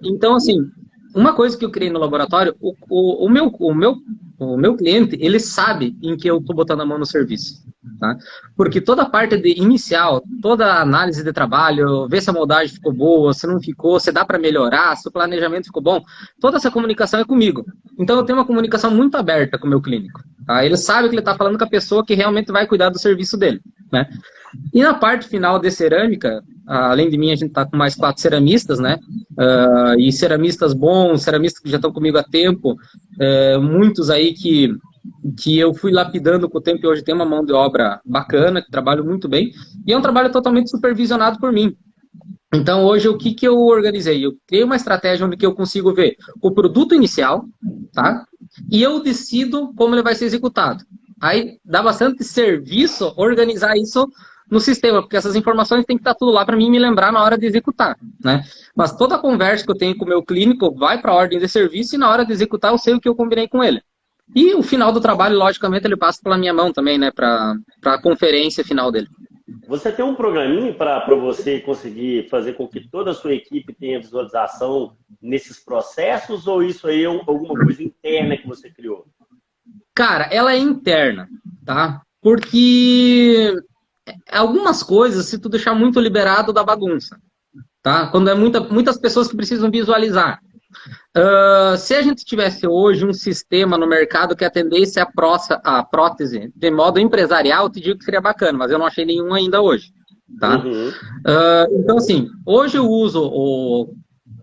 Então, assim, uma coisa que eu criei no laboratório, o meu cliente, ele sabe em que eu estou botando a mão no serviço, tá? Porque toda a parte inicial, toda a análise de trabalho, ver se a moldagem ficou boa, se não ficou, se dá para melhorar, se o planejamento ficou bom, toda essa comunicação é comigo. Então eu tenho uma comunicação muito aberta com o meu clínico, tá? Ele sabe que ele está falando com a pessoa que realmente vai cuidar do serviço dele, né? E na parte final de cerâmica, além de mim, a gente está com mais 4 ceramistas, né? E ceramistas bons, ceramistas que já estão comigo há tempo, muitos aí que eu fui lapidando com o tempo e hoje tem uma mão de obra bacana, que trabalho muito bem, e é um trabalho totalmente supervisionado por mim. Então, hoje, o que eu organizei? Eu criei uma estratégia onde que eu consigo ver o produto inicial, tá? E eu decido como ele vai ser executado. Aí, dá bastante serviço organizar isso no sistema, porque essas informações têm que estar tudo lá para mim me lembrar na hora de executar, né? Mas toda a conversa que eu tenho com o meu clínico vai para a ordem de serviço e na hora de executar eu sei o que eu combinei com ele. E o final do trabalho, logicamente, ele passa pela minha mão também, né? Para a conferência final dele. Você tem um programinha para você conseguir fazer com que toda a sua equipe tenha visualização nesses processos, ou isso aí é alguma coisa interna que você criou? Cara, ela é interna, tá? Porque algumas coisas, se tu deixar muito liberado, dá bagunça, tá? Quando é muitas pessoas que precisam visualizar. Se a gente tivesse hoje um sistema no mercado que atendesse a prótese de modo empresarial, eu te digo que seria bacana, mas eu não achei nenhum ainda hoje, tá? Uhum. Então, assim, hoje eu uso o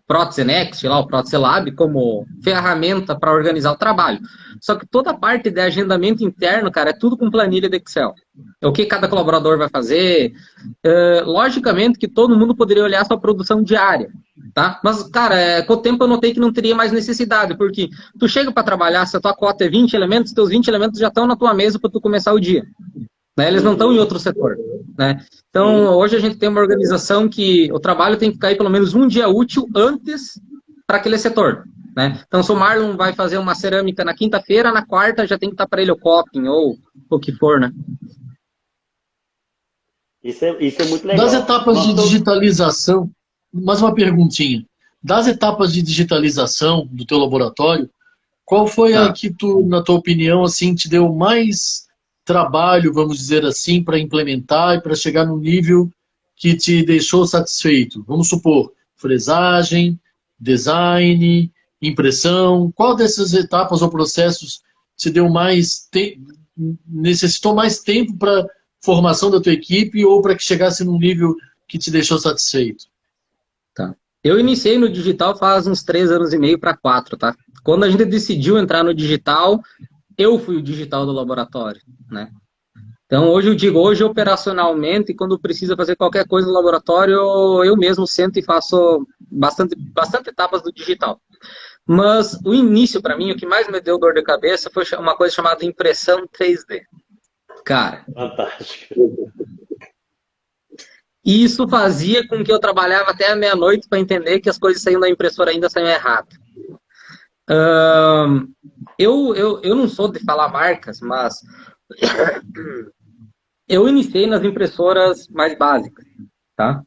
Prótese Next, lá, o Prótese Lab, como ferramenta para organizar o trabalho. Só que toda a parte de agendamento interno, cara, é tudo com planilha de Excel. É o que cada colaborador vai fazer. Logicamente que todo mundo poderia olhar a sua produção diária, tá? Mas, cara, com o tempo eu notei que não teria mais necessidade, porque tu chega para trabalhar, se a tua cota é 20 elementos, teus 20 elementos já estão na tua mesa para tu começar o dia. Né? Eles não estão em outro setor, né? Então, hoje a gente tem uma organização que o trabalho tem que cair pelo menos um dia útil antes para aquele setor, né? Então, se o Marlon vai fazer uma cerâmica na quinta-feira, na quarta já tem que estar para ele o coping ou o que for, né? Isso é muito legal. Das etapas de digitalização, mais uma perguntinha. Das etapas de digitalização do teu laboratório, Qual foi a Tá. que tu, na tua opinião, assim, te deu mais trabalho, vamos dizer assim, para implementar e para chegar no nível que te deixou satisfeito? Vamos supor, fresagem, design, impressão. Qual dessas etapas ou processos te deu necessitou mais tempo para formação da tua equipe ou para que chegasse num nível que te deixou satisfeito? Tá. Eu iniciei no digital faz uns 3 anos e meio para 4, tá? Quando a gente decidiu entrar no digital, eu fui o digital do laboratório, né? Então, hoje eu digo, hoje operacionalmente, quando precisa fazer qualquer coisa no laboratório, eu mesmo sento e faço bastante etapas do digital. Mas o início, para mim, o que mais me deu dor de cabeça foi uma coisa chamada impressão 3D. Cara, Fantástico. e isso fazia com que eu trabalhava até a meia-noite para entender que as coisas saíam da impressora ainda saíam erradas. Eu não sou de falar marcas, mas eu iniciei nas impressoras mais básicas, tá?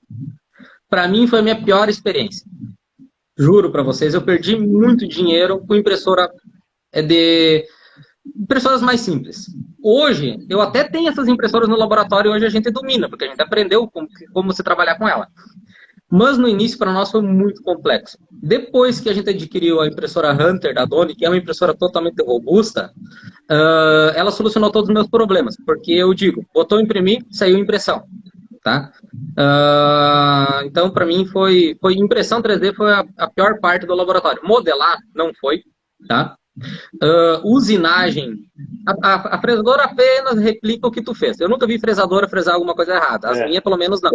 Para mim foi a minha pior experiência. Juro para vocês, eu perdi muito dinheiro com impressoras mais simples. Hoje, eu até tenho essas impressoras no laboratório e hoje a gente domina, porque a gente aprendeu como se trabalhar com ela. Mas no início, para nós, foi muito complexo. Depois que a gente adquiriu a impressora Hunter da Doni, que é uma impressora totalmente robusta, ela solucionou todos os meus problemas. Porque eu digo, botou imprimir, saiu impressão. Tá? Então, para mim, foi impressão 3D foi a pior parte do laboratório. Modelar, não foi. Tá? Usinagem, a fresadora apenas replica o que tu fez. Eu nunca vi fresadora fresar alguma coisa errada. As minhas, pelo menos, não.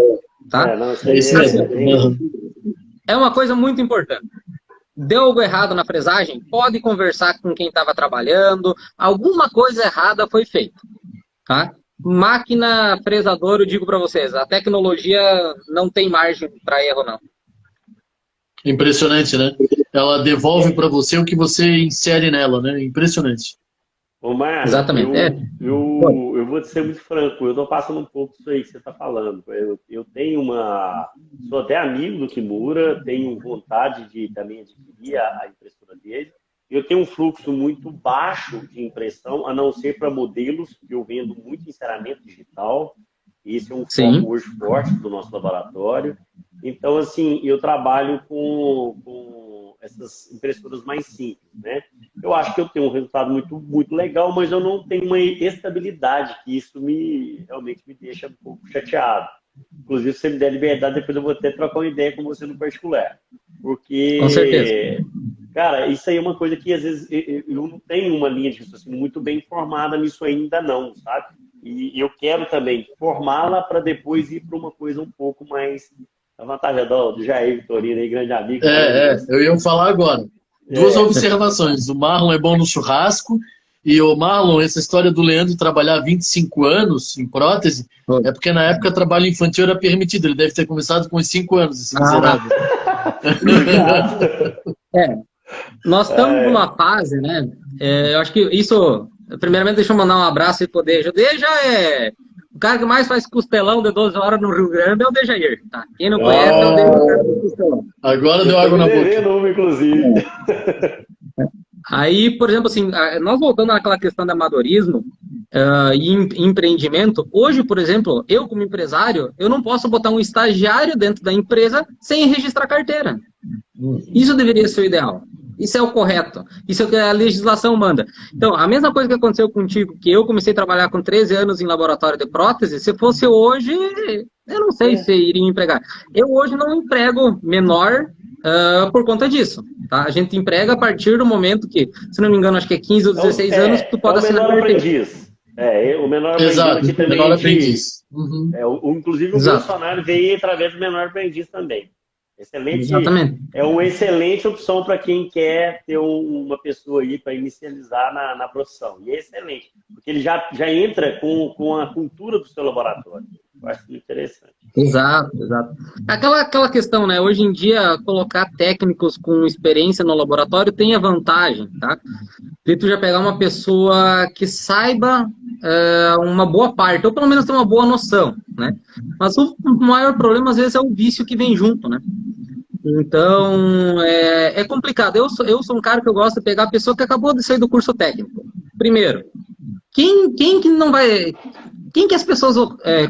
Tá? Não, É isso mesmo. É uma coisa muito importante. Deu algo errado na fresagem? Pode conversar com quem estava trabalhando. Alguma coisa errada foi feita. Tá? Máquina fresadora, eu digo para vocês, a tecnologia não tem margem para erro, não. Impressionante, né? Ela devolve para você o que você insere nela, né? Impressionante. Ô, Marlon, Exatamente. eu vou te ser muito franco, eu tô passando um pouco disso aí que você está falando. Eu tenho sou até amigo do Kimura, tenho vontade de também adquirir a impressora dele. Eu tenho um fluxo muito baixo de impressão, a não ser para modelos, que eu vendo muito enceramento digital. Esse é um foco hoje forte do nosso laboratório. Então, assim, eu trabalho com essas impressoras mais simples, né? Eu acho que eu tenho um resultado muito, muito legal, mas eu não tenho uma estabilidade, que isso realmente me deixa um pouco chateado. Inclusive, se você me der liberdade, depois eu vou até trocar uma ideia com você no particular. Porque, com certeza, cara, isso aí é uma coisa que às vezes eu não tenho uma linha de raciocínio muito bem formada nisso ainda não, sabe? E eu quero também formá-la para depois ir para uma coisa um pouco mais... A vantagem do Jair Vitorino aí, grande amigo. Eu ia falar agora. Duas observações. O Marlon é bom no churrasco. E o Marlon, essa história do Leandro trabalhar 25 anos em prótese, é porque na época trabalho infantil era permitido. Ele deve ter começado com uns 5 anos, esse miserável. Nós estamos numa fase, né? Eu acho que isso... Primeiramente, deixa eu mandar um abraço para o Deja. O Deja é... O cara que mais faz costelão de 12 horas no Rio Grande é o Dejair, tá? Quem não conhece é o Dejair. Agora deu água na boca. Nome, inclusive. Aí, por exemplo, assim, nós voltando naquela questão de amadorismo e empreendimento, hoje, por exemplo, eu como empresário, eu não posso botar um estagiário dentro da empresa sem registrar carteira. Isso deveria ser o ideal. Isso é o correto. Isso é o que a legislação manda. Então, a mesma coisa que aconteceu contigo, que eu comecei a trabalhar com 13 anos em laboratório de prótese, se fosse hoje, eu não sei se iria empregar. Eu hoje não emprego menor por conta disso. Tá? A gente emprega a partir do momento que, se não me engano, acho que é 15 ou 16 anos que tu pode assinar carteira. O menor aprendiz aqui também. Menor aprendiz. Inclusive, o funcionário veio através do menor aprendiz também. Excelente. Exatamente. É uma excelente opção para quem quer ter uma pessoa aí para inicializar na profissão. E é excelente, porque ele já entra com a cultura do seu laboratório. Eu acho muito interessante. Exato. Aquela questão, né? Hoje em dia, colocar técnicos com experiência no laboratório tem a vantagem, tá? De tu já pegar uma pessoa que saiba uma boa parte, ou pelo menos ter uma boa noção, né? Mas o maior problema, às vezes, é o vício que vem junto, né? Então, é complicado. Eu sou um cara que eu gosto de pegar a pessoa que acabou de sair do curso técnico. Primeiro, quem que não vai... Quem que é as pessoas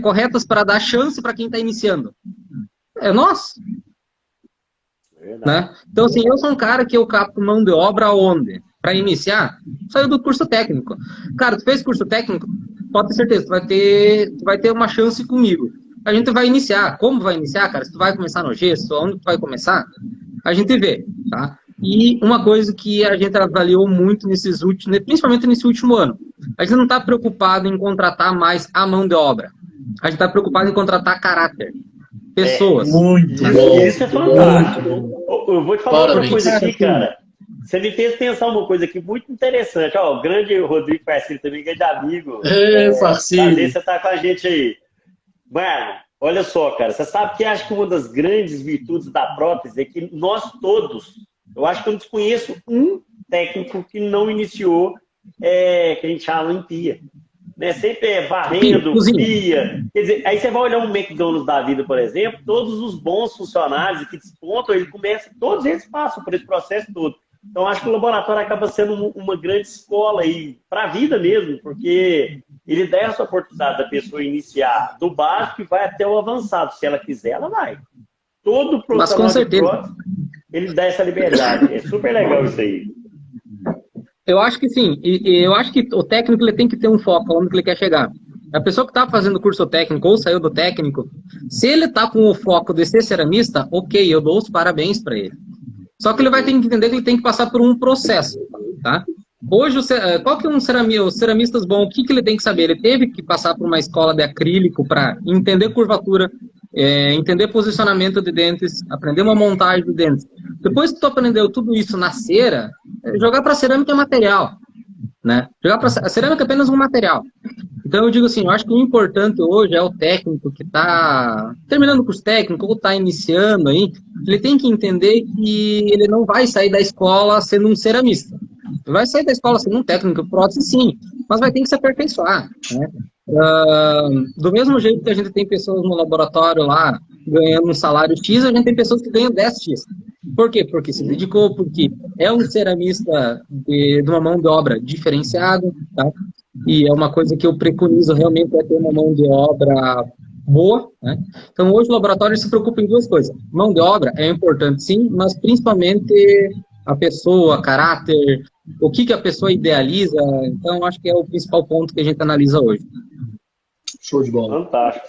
corretas para dar chance para quem está iniciando? É nós. Né? Então, assim, eu sou um cara que eu capto mão de obra onde? Para iniciar, saiu do curso técnico. Cara, tu fez curso técnico, pode ter certeza, tu vai ter uma chance comigo. A gente vai iniciar. Como vai iniciar, cara? Se tu vai começar no gesso, onde tu vai começar, a gente vê, tá? E uma coisa que a gente avaliou muito principalmente nesse último ano, a gente não está preocupado em contratar mais a mão de obra. A gente está preocupado em contratar caráter. Pessoas. Muito bom. Isso é fantástico. Eu vou te falar outra coisa aqui, cara. Você me fez pensar uma coisa aqui muito interessante. Ó, o grande Rodrigo Farcilho também, grande amigo. Farcilho. Prazer você estar com a gente aí. Mano, olha só, cara. Você sabe que acho que uma das grandes virtudes da prótese é que nós todos, eu acho que eu não desconheço um técnico que não iniciou, que a gente chama em pia. Né? Sempre varrendo, pia. Quer dizer, aí você vai olhar um McDonald's da vida, por exemplo, todos os bons funcionários que despontam, todos eles passam por esse processo todo. Então, acho que o laboratório acaba sendo uma grande escola aí, para a vida mesmo, porque ele dá essa oportunidade da pessoa iniciar do básico e vai até o avançado. Se ela quiser, ela vai. Todo profissional de prótese, ele dá essa liberdade. É super legal isso aí. Eu acho que sim. E eu acho que o técnico ele tem que ter um foco onde ele quer chegar. A pessoa que está fazendo curso técnico ou saiu do técnico, se ele está com o foco de ser ceramista, ok, eu dou os parabéns para ele. Só que ele vai ter que entender que ele tem que passar por um processo, tá? Hoje, qual que é os ceramistas bons? O que ele tem que saber? Ele teve que passar por uma escola de acrílico para entender curvatura, entender posicionamento de dentes, aprender uma montagem de dentes. Depois que tu aprendeu tudo isso na cera, jogar para cerâmica é material, né? A cerâmica é apenas um material. Então eu digo assim, eu acho que o importante hoje é o técnico que está terminando o curso técnico ou está iniciando aí, ele tem que entender que ele não vai sair da escola sendo um ceramista. Ele vai sair da escola sendo um técnico de prótese, sim, mas vai ter que se aperfeiçoar, né? Do mesmo jeito que a gente tem pessoas no laboratório lá ganhando um salário X, a gente tem pessoas que ganham 10X. Por quê? Porque se dedicou, porque é um ceramista de uma mão de obra diferenciada, tá? E é uma coisa que eu preconizo realmente é ter uma mão de obra boa, né? Então hoje o laboratório se preocupa em duas coisas. Mão de obra é importante sim, mas principalmente a pessoa, caráter, o que a pessoa idealiza. Então acho que é o principal ponto que a gente analisa hoje. Show de bola. Fantástico.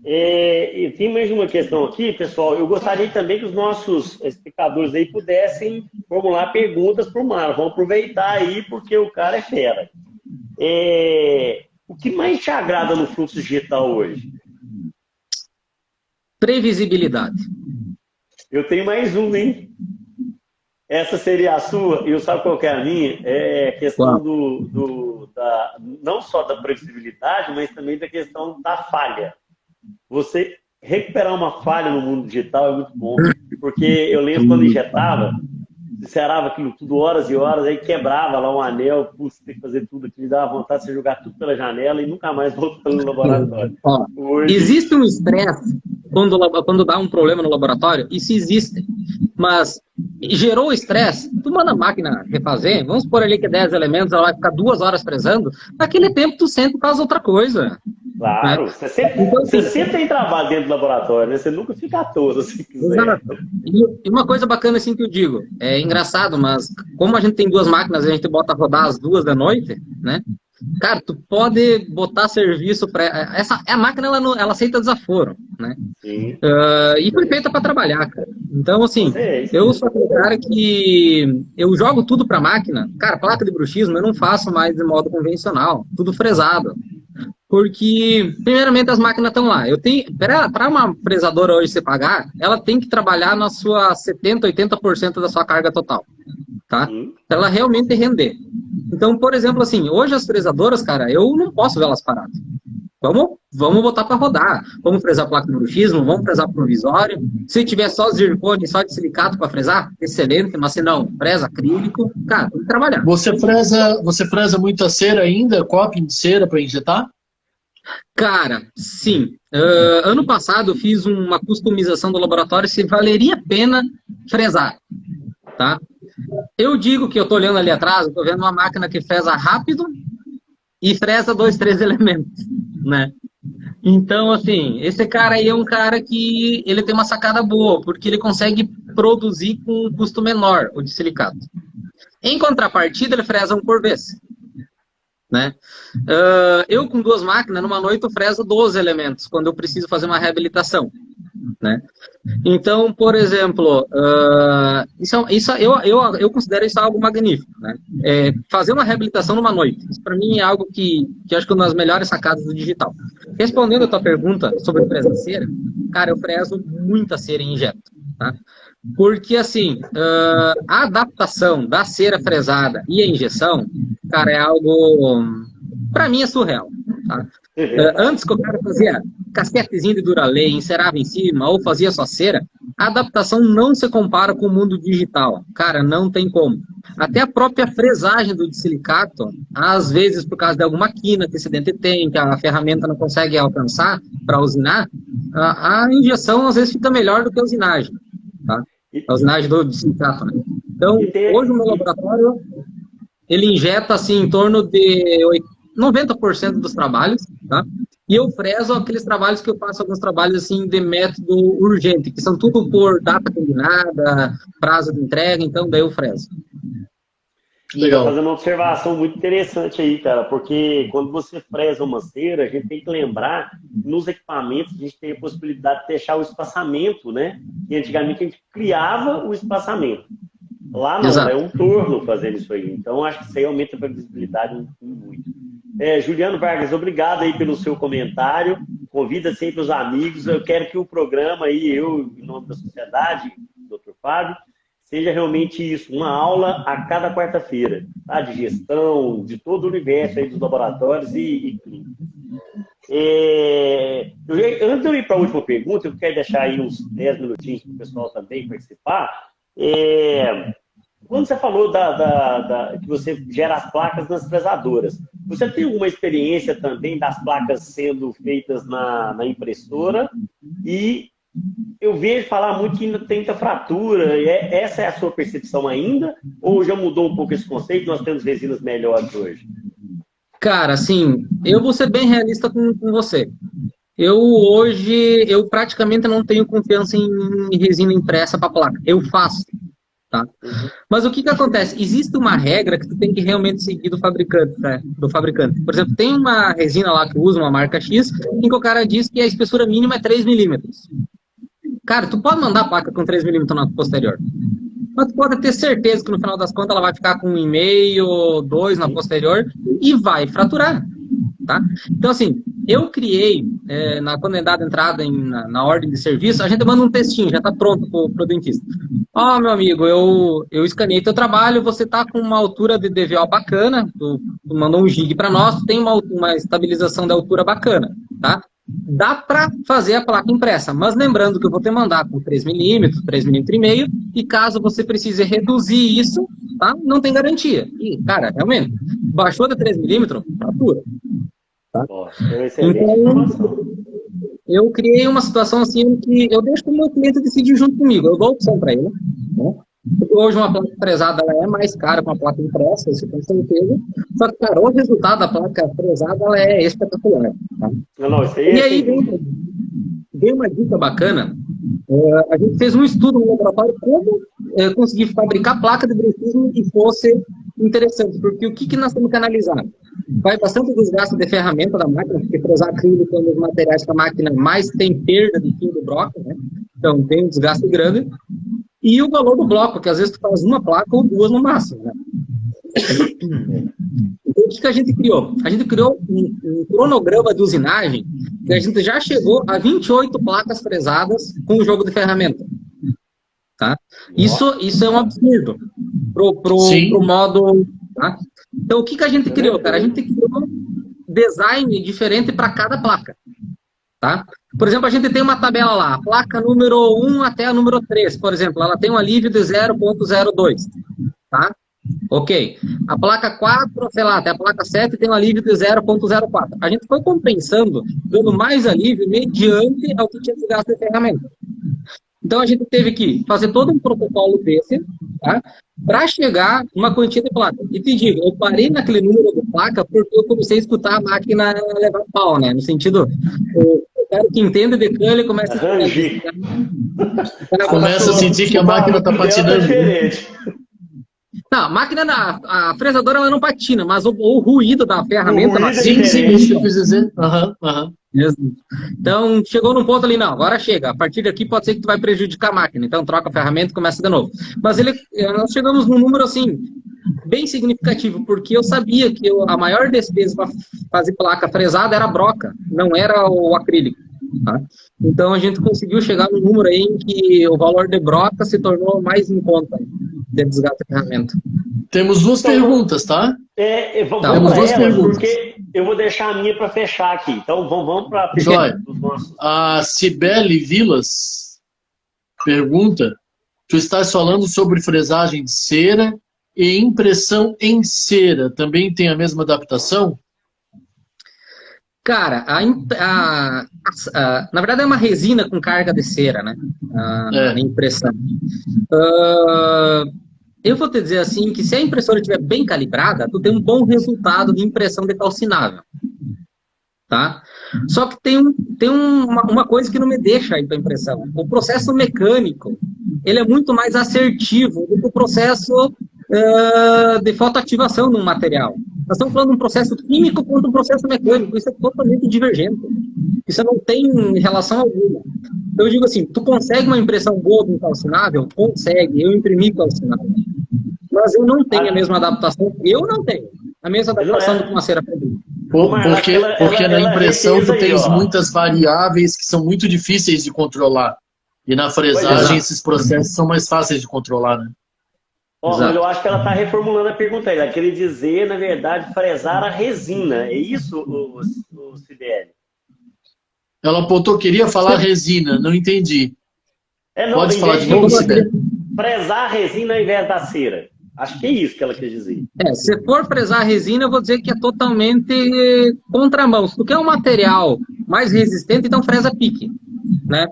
E tem mais uma questão aqui, pessoal. Eu gostaria também que os nossos espectadores aí pudessem formular perguntas para o Marlon. Vamos aproveitar aí, porque o cara é fera. O que mais te agrada no fluxo digital hoje? Previsibilidade. Eu tenho mais um, hein? Essa seria a sua, e eu sabe qual que é a minha? É a questão não só da previsibilidade, mas também da questão da falha. Você recuperar uma falha no mundo digital é muito bom, porque eu lembro quando injetava, cerava aquilo tudo horas e horas, aí quebrava lá um anel, putz, tem que fazer tudo aquilo, dava vontade de você jogar tudo pela janela e nunca mais voltar no laboratório. Hoje... Existe um estresse quando dá um problema no laboratório? Isso existe, mas gerou estresse, tu manda a máquina refazer, vamos supor ali que 10 elementos, ela vai ficar 2 horas fresando, naquele tempo tu senta e faz outra coisa. Claro, né? Você sempre tem trabalho dentro do laboratório, né? Você nunca fica à toa, se quiser. Exato. E uma coisa bacana assim que eu digo, é engraçado, mas como a gente tem 2 máquinas, a gente bota a rodar às 2 da noite, né? Cara, tu pode botar serviço para a máquina, ela aceita desaforo, né? Sim. E foi feita para trabalhar, cara. Então, assim, eu sou aquele cara que eu jogo tudo para máquina. Cara, placa de bruxismo eu não faço mais de modo convencional, tudo fresado. Porque, primeiramente, as máquinas estão lá. Para uma fresadora hoje você pagar, ela tem que trabalhar na sua 70%, 80% da sua carga total, tá? Para ela realmente render. Então, por exemplo, assim, hoje as fresadoras, cara, eu não posso ver elas paradas. Vamos botar para rodar. Vamos fresar placa de bruxismo, vamos fresar provisório. Se tiver só zircone, só de silicato para fresar, excelente. Mas se não, fresa acrílico, cara, tem que trabalhar. Você fresa muita cera ainda? Coping de cera para injetar? Cara, sim. Ano passado eu fiz uma customização do laboratório se valeria a pena fresar, tá? Eu digo que eu tô olhando ali atrás, eu tô vendo uma máquina que fresa rápido e fresa 2, 3 elementos, né? Então, assim, esse cara aí é um cara que ele tem uma sacada boa, porque ele consegue produzir com um custo menor o de silicato. Em contrapartida, ele fresa um por vez, né? Eu com 2 máquinas, numa noite eu freso 12 elementos, quando eu preciso fazer uma reabilitação, né? Então, por exemplo, eu considero isso algo magnífico, né? Fazer uma reabilitação numa noite, isso para mim é algo que eu acho que é uma das melhores sacadas do digital. Respondendo a tua pergunta sobre fresa cera, cara, eu freso muita cera em injeto, tá? Porque, assim, a adaptação da cera fresada e a injeção, cara, é algo, para mim, é surreal, tá? Antes que o cara fazia casquetezinho de Duralay, encerava em cima, ou fazia só cera, a adaptação não se compara com o mundo digital. Cara, não tem como. Até a própria fresagem do silicato, às vezes, por causa de alguma quina que esse dente tem, que a ferramenta não consegue alcançar para usinar, a injeção, às vezes, fica melhor do que a usinagem, tá? A usinagem do silicato, né? Então, hoje o meu laboratório, ele injeta, assim, em torno de 90% dos trabalhos, tá? E eu freso aqueles trabalhos que eu faço, alguns trabalhos, assim, de método urgente, que são tudo por data combinada, prazo de entrega, então daí eu freso. Legal. Fazendo uma observação muito interessante aí, cara, porque quando você fresa uma cera, a gente tem que lembrar, nos equipamentos, a gente tem a possibilidade de deixar o espaçamento, né? E antigamente a gente criava o espaçamento. Lá não, exato, é um torno fazendo isso aí. Então, acho que isso aí aumenta a previsibilidade muito. Juliano Vargas, obrigado aí pelo seu comentário. Convida sempre os amigos. Eu quero que o programa aí, eu, em nome da sociedade, Dr. Fábio, seja realmente isso, uma aula a cada quarta-feira, tá? De gestão, de todo o universo aí dos laboratórios e clínicas. Antes de eu ir para a última pergunta, eu quero deixar aí uns 10 minutinhos para o pessoal também participar. Quando você falou que você gera as placas nas fresadoras, você tem alguma experiência também das placas sendo feitas na impressora? E eu vejo falar muito que ainda tem muita fratura. Essa é a sua percepção ainda? Ou já mudou um pouco esse conceito? Nós temos resinas melhores hoje? Cara, assim, eu vou ser bem realista com você. Hoje, eu praticamente não tenho confiança em resina impressa para placa. Eu faço, tá? Mas o que acontece? Existe uma regra que tu tem que realmente seguir do fabricante, né? Por exemplo, tem uma resina lá que usa uma marca X, em que o cara diz que a espessura mínima é 3 milímetros. Cara, tu pode mandar a placa com 3 milímetros na posterior. Mas tu pode ter certeza que no final das contas ela vai ficar com 1,5, 2 na posterior e vai fraturar, tá? Então, assim, eu criei, quando é dada entrada na ordem de serviço, a gente manda um textinho, já está pronto pro dentista. Ó, meu amigo, eu escaneei teu trabalho, você tá com uma altura de DVO bacana, tu mandou um gig para nós, tu tem uma estabilização da altura bacana, tá? Dá para fazer a placa impressa, mas lembrando que eu vou te mandar com 3 milímetros, 3 milímetros e meio, e caso você precise reduzir isso, tá? Não tem garantia. E, cara, realmente, baixou de 3 milímetros, fratura. Tá? Então, eu criei uma situação assim que eu deixo o meu cliente decidir junto comigo, eu dou a opção para ele, né? Porque hoje uma placa fresada ela é mais cara que uma placa impressa, isso com certeza. Só que, cara, o resultado da placa fresada ela é espetacular. Tá? E aí veio uma dica bacana. A gente fez um estudo no laboratório como conseguir fabricar placa de bruxismo e fosse interessante. Porque o que nós temos que analisar? Vai bastante desgaste de ferramenta da máquina, porque fresar acrílico é um dos materiais que a máquina mais tem perda de fio do bloco, né? Então tem um desgaste grande. E o valor do bloco, que às vezes tu faz uma placa ou 2 no máximo, né? Então, o que a gente criou? A gente criou um cronograma de usinagem que a gente já chegou a 28 placas fresadas com o jogo de ferramenta. Tá? Isso é um absurdo pro modo... Tá? Então, o que a gente criou, cara? A gente criou design diferente para cada placa. Tá? Por exemplo, a gente tem uma tabela lá, a placa número 1 até a número 3, por exemplo, ela tem um alívio de 0,02, tá? Ok. A placa 4, sei lá, até a placa 7 tem um alívio de 0,04. A gente foi compensando, dando mais alívio mediante ao que tinha de gasto de ferramenta. Então, a gente teve que fazer todo um protocolo desse, tá? Para chegar uma quantia de placa. E te digo, eu parei naquele número de placa porque eu comecei a escutar a máquina levar pau, né? No sentido, o cara que entende de câmbio, ele começa a Rangir. Começa a sentir que a máquina está patinando. Diferente. Não, a máquina, a fresadora ela não patina, mas o ruído da ferramenta... O ruído é Sim, sim, diferente. isso que eu quis dizer. Aham. Então, chegou num ponto ali, não, agora chega. A partir daqui pode ser que tu vai prejudicar a máquina. Então, troca a ferramenta e começa de novo. Mas nós chegamos num número, assim, bem significativo, porque eu sabia que a maior despesa para fazer placa fresada era a broca, não era o acrílico. Tá? Então, a gente conseguiu chegar num número aí em que o valor de broca se tornou mais em conta de desgaste da ferramenta. Temos duas perguntas, tá? Vamos Temos para duas elas, perguntas. porque eu vou deixar a minha para fechar aqui. Então, vamos para a pergunta dos nossos... A Cibele Vilas pergunta: tu estás falando sobre fresagem de cera e impressão em cera. Também tem a mesma adaptação? Cara, na verdade é uma resina com carga de cera, né? A impressão. Eu vou te dizer assim que se a impressora estiver bem calibrada, tu tem um bom resultado de impressão de calcinável. Tá? Só que tem uma coisa que não me deixa ir para impressão. O processo mecânico, ele é muito mais assertivo do que o processo de fotoativação no material. Nós estamos falando de um processo químico contra um processo mecânico. Isso é totalmente divergente. Isso não tem relação alguma. Então, eu digo assim, tu consegue uma impressão boa do calcinável? Consegue. Eu imprimi calcinável. Mas eu não tenho a mesma adaptação. Eu não tenho a mesma adaptação do que uma cera produz. Porque na impressão tu tens muitas variáveis que são muito difíceis de controlar. E na fresagem esses processos são mais fáceis de controlar, né? Mas eu acho que ela está reformulando a pergunta. Ela queria dizer, na verdade, fresar a resina. É isso, o CDL? Ela apontou, queria falar resina, não entendi. Pode falar de entendi. novo, CDL? Fresar a resina ao invés da cera. Acho que é isso que ela quer dizer. Se for fresar a resina, eu vou dizer que é totalmente contramão. Se tu quer um material mais resistente, então fresa pique, né?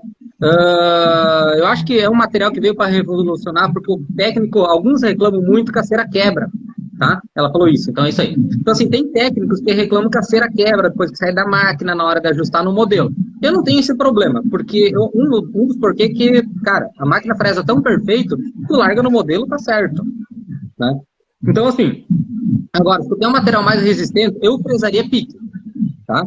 Eu acho que é um material que veio para revolucionar, porque o técnico, alguns reclamam muito que a cera quebra, tá? Ela falou isso, então é isso aí. Então, assim, tem técnicos que reclamam que a cera quebra depois que sai da máquina, na hora de ajustar no modelo. Eu não tenho esse problema, porque um dos porquê que, cara, a máquina fresa tão perfeito, tu larga no modelo, tá certo, né? Então, assim, agora, se tu tem um material mais resistente, eu fresaria pique, tá?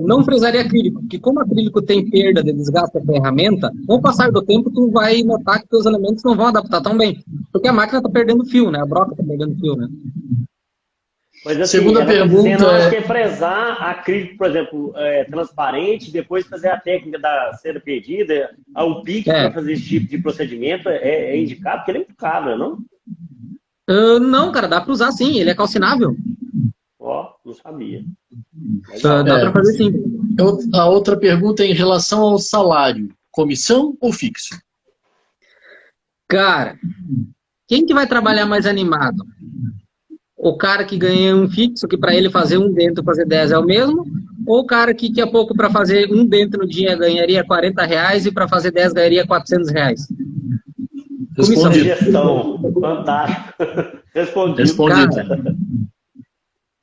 Não fresaria acrílico, porque como acrílico tem perda de desgaste da ferramenta, com o passar do tempo tu vai notar que os elementos não vão adaptar tão bem, porque a máquina está perdendo fio, né? A broca está perdendo fio, né? Mas assim, segunda pergunta acho que é fresar acrílico, por exemplo, transparente, depois fazer a técnica da cera perdida, o pique para fazer esse tipo de procedimento é indicado, porque ele é muito caro, não? Não, cara, dá para usar sim, ele é calcinável. Não sabia. Dá para fazer sim. A outra pergunta é em relação ao salário. Comissão ou fixo? Cara, quem que vai trabalhar mais animado? O cara que ganha um fixo, que para ele fazer um dentro, fazer 10 é o mesmo? Ou o cara que a pouco para fazer um dentro no dia ganharia R$40 e para fazer 10 ganharia R$400? Sugestão. Fantástico. Respondido. Cara,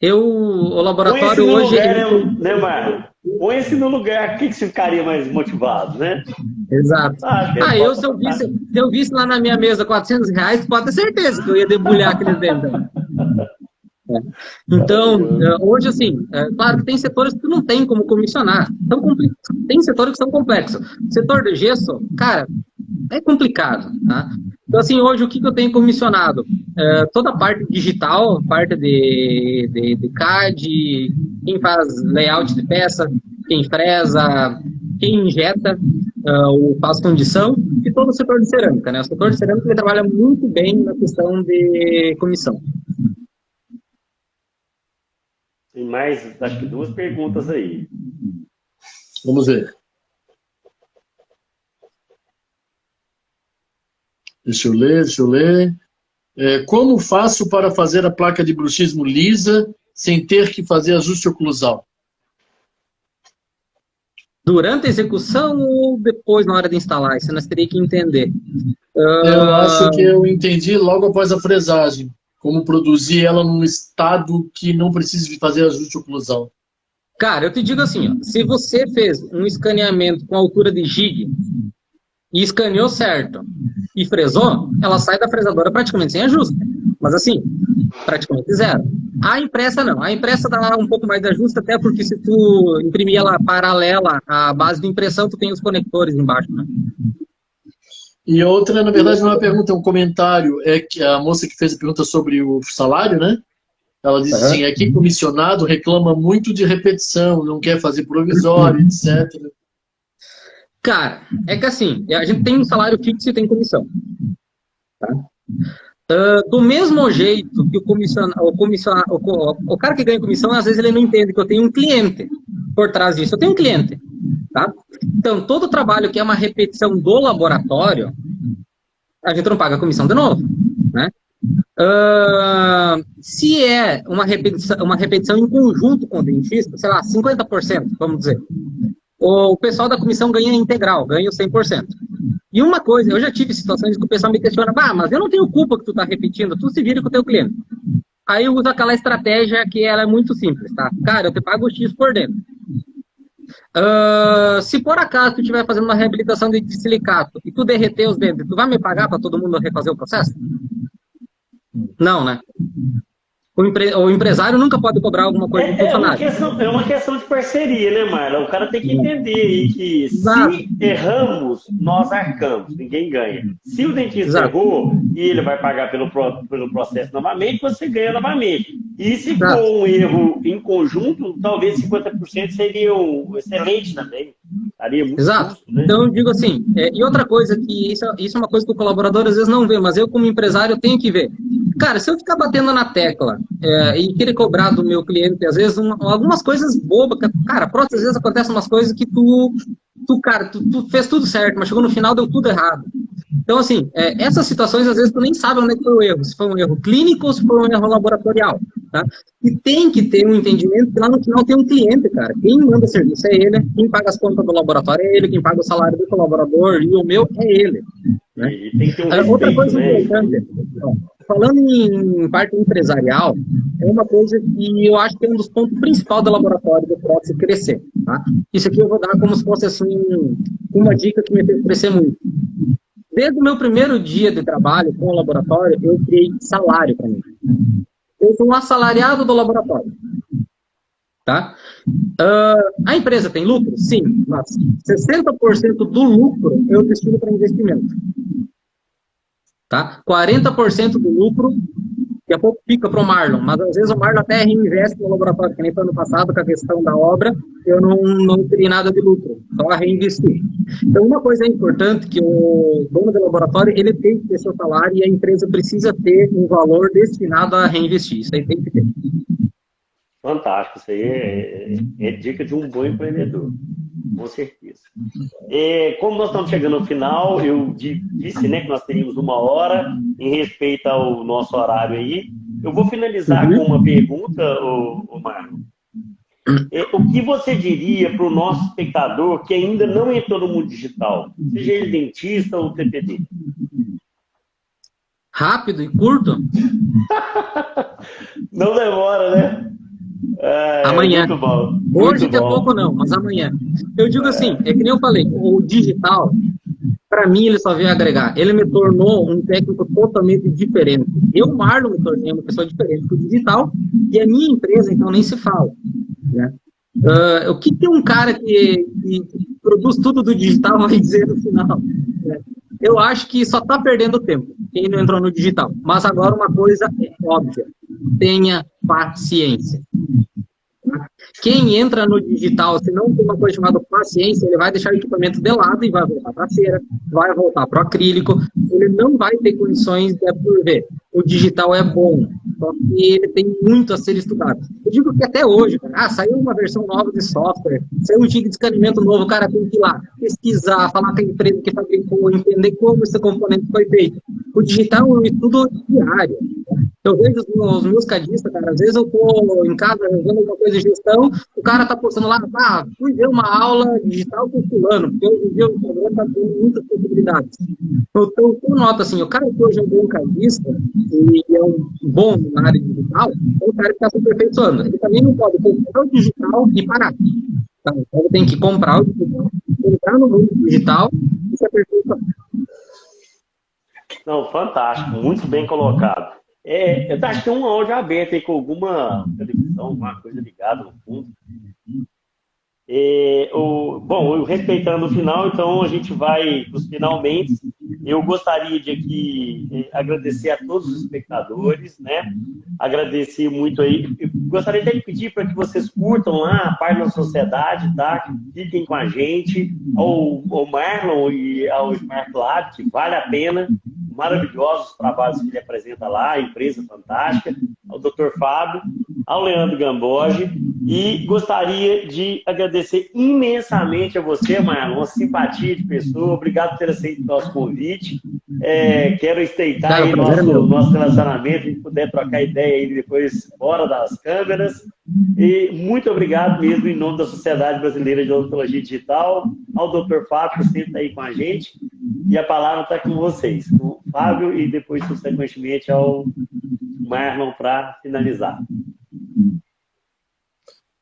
o laboratório hoje... Lugar, né, Marlon? Põe-se no lugar, o que você ficaria mais motivado, né? Exato. Se eu visse lá na minha mesa R$400, pode ter certeza que eu ia debulhar aqueles dentes. Então, hoje, assim, claro que tem setores que não tem como comissionar. Tem setores que são complexos. O setor de gesso, cara, é complicado, tá? Então, assim, hoje o que eu tenho comissionado? Toda a parte digital, parte de CAD, quem faz layout de peça, quem fresa, quem injeta, faz condição, e todo o setor de cerâmica, né? O setor de cerâmica ele trabalha muito bem na questão de comissão. Tem mais, acho que 2 perguntas aí. Vamos ver. Deixa eu ler. Como faço para fazer a placa de bruxismo lisa sem ter que fazer ajuste oclusal? Durante a execução ou depois, na hora de instalar? Isso nós teríamos que entender. Eu acho que eu entendi logo após a fresagem. Como produzir ela num estado que não precise de fazer ajuste oclusal. Cara, eu te digo assim, ó, se você fez um escaneamento com altura de jig e escaneou certo e fresou, ela sai da fresadora praticamente sem ajuste. Mas assim, praticamente zero. A impressa não. A impressa dá um pouco mais de ajuste, até porque se tu imprimir ela paralela à base de impressão, tu tem os conectores embaixo, né? E outra, na verdade, não é uma pergunta, é um comentário. É que a moça que fez a pergunta sobre o salário, né? Ela disse assim, aqui comissionado reclama muito de repetição, não quer fazer provisório, etc. Cara, é que assim, a gente tem um salário fixo e tem comissão. Tá? Do mesmo jeito que o cara que ganha comissão, às vezes ele não entende que eu tenho um cliente por trás disso. Eu tenho um cliente. Tá? Então, todo trabalho que é uma repetição do laboratório, a gente não paga comissão de novo. Né? Se é uma repetição em conjunto com o dentista, sei lá, 50%, vamos dizer, o pessoal da comissão ganha integral, ganha o 100%. E uma coisa, eu já tive situações que o pessoal me questiona, mas eu não tenho culpa que tu tá repetindo, tu se vira com o teu cliente. Aí eu uso aquela estratégia que ela é muito simples, tá? Cara, eu te pago o X por dentro. Se por acaso tu estiver fazendo uma reabilitação de silicato e tu derreter os dentes, tu vai me pagar para todo mundo refazer o processo? Não, né? O empresário nunca pode cobrar alguma coisa do funcionário. É uma questão de parceria, né, Marlon? O cara tem que entender aí que se erramos, nós arcamos, ninguém ganha. Se o dentista errou e ele vai pagar pelo processo novamente, você ganha novamente. E se for um erro em conjunto, talvez 50% seria excelente também. Estaria muito justo, né? Então eu digo assim, e outra coisa que isso é uma coisa que o colaborador às vezes não vê, mas eu como empresário tenho que ver. Cara, se eu ficar batendo na tecla e querer cobrar do meu cliente, às vezes, algumas coisas bobas, cara, prótese, às vezes acontecem umas coisas que tu fez tudo certo, mas chegou no final, deu tudo errado. Então, assim, essas situações, às vezes, tu nem sabe onde é que foi o erro, se foi um erro clínico ou se foi um erro laboratorial, tá? E tem que ter um entendimento que lá no final tem um cliente, cara. Quem manda serviço é ele, quem paga as contas do laboratório é ele, quem paga o salário do colaborador e o meu é ele. Né? E tem que ter um respeito, outra coisa importante, falando em parte empresarial, é uma coisa que eu acho que é um dos pontos principais do laboratório do prótese crescer. Tá? Isso aqui eu vou dar como se fosse assim, uma dica que me fez crescer muito. Desde o meu primeiro dia de trabalho com o laboratório, eu criei salário para mim. Eu sou um assalariado do laboratório. Tá? A empresa tem lucro? Sim, mas 60% do lucro eu destino para investimento. Tá? 40% do lucro, daqui a pouco fica para o Marlon, mas às vezes o Marlon até reinveste no laboratório, que nem foi ano passado com a questão da obra, eu não teria nada de lucro, só reinvestir. Então, uma coisa importante que o dono do laboratório, ele tem que ter seu salário e a empresa precisa ter um valor destinado a reinvestir, isso aí tem que ter. Fantástico, isso aí é dica de um bom empreendedor, com certeza. Como nós estamos chegando ao final, eu disse, né, que nós teríamos 1 hora em respeito ao nosso horário aí. Eu vou finalizar com uma pergunta, Marlon. O que você diria para o nosso espectador que ainda não entrou no mundo digital, seja ele dentista ou TPD? Rápido e curto? Não demora, né? Amanhã. Muito bom. Hoje daqui a pouco não, mas amanhã. Eu digo assim, é que nem eu falei, o digital, para mim, ele só veio agregar. Ele me tornou um técnico totalmente diferente. Eu, Marlon, me tornei uma pessoa diferente do digital e a minha empresa, então, nem se fala. Né? O que um cara que produz tudo do digital vai dizer no final? Né? Eu acho que só está perdendo tempo quem não entrou no digital. Mas agora uma coisa é óbvia. Tenha paciência. Quem entra no digital, se não tem uma coisa chamada paciência, ele vai deixar o equipamento de lado e vai voltar para a cera, vai voltar para o acrílico, ele não vai ter condições de absorver. O digital é bom, só que ele tem muito a ser estudado. Eu digo que até hoje, cara, saiu uma versão nova de software, saiu um tipo de escaneamento novo, o cara tem que ir lá pesquisar, falar com a empresa que fabricou, entender como esse componente foi feito. O digital é um estudo diário. Eu vejo os meus cadistas, cara, às vezes eu tô em casa fazendo alguma coisa de gestão, o cara tá postando lá, fui ver uma aula digital com fulano, porque hoje em dia o Instagram tá tendo muitas possibilidades. Então, eu noto assim, o cara que hoje é um bom cadista e é um bom na área digital, é o cara que está se aperfeiçoando. Ele também não pode comprar o digital e parar. Tá? Então, ele tem que comprar o digital, entrar no mundo digital e se aperfeiçoar. Não, fantástico, muito bem colocado. Eu acho que tem um áudio aberto aí com alguma televisão, alguma coisa ligada no fundo. Bom, respeitando o final, então a gente vai para os finalmente. Eu gostaria de aqui agradecer a todos os espectadores, né? Agradecer muito aí. Eu gostaria até de pedir para que vocês curtam lá a página da sociedade, tá? Fiquem com a gente, ao Marlon e ao Smart Lab, que vale a pena. Maravilhosos trabalhos que ele apresenta lá, a empresa fantástica, ao Dr. Fábio, ao Leandro Gamboge, e gostaria de agradecer imensamente a você, Marlon, uma simpatia de pessoa, obrigado por ter aceito o nosso convite, quero estreitar aí nosso relacionamento e puder trocar ideia aí depois fora das câmeras, e muito obrigado mesmo em nome da Sociedade Brasileira de Odontologia Digital, ao Dr. Fábio, que sempre está aí com a gente, e a palavra está com vocês, com o Fábio e depois, subsequentemente, ao Marlon para finalizar.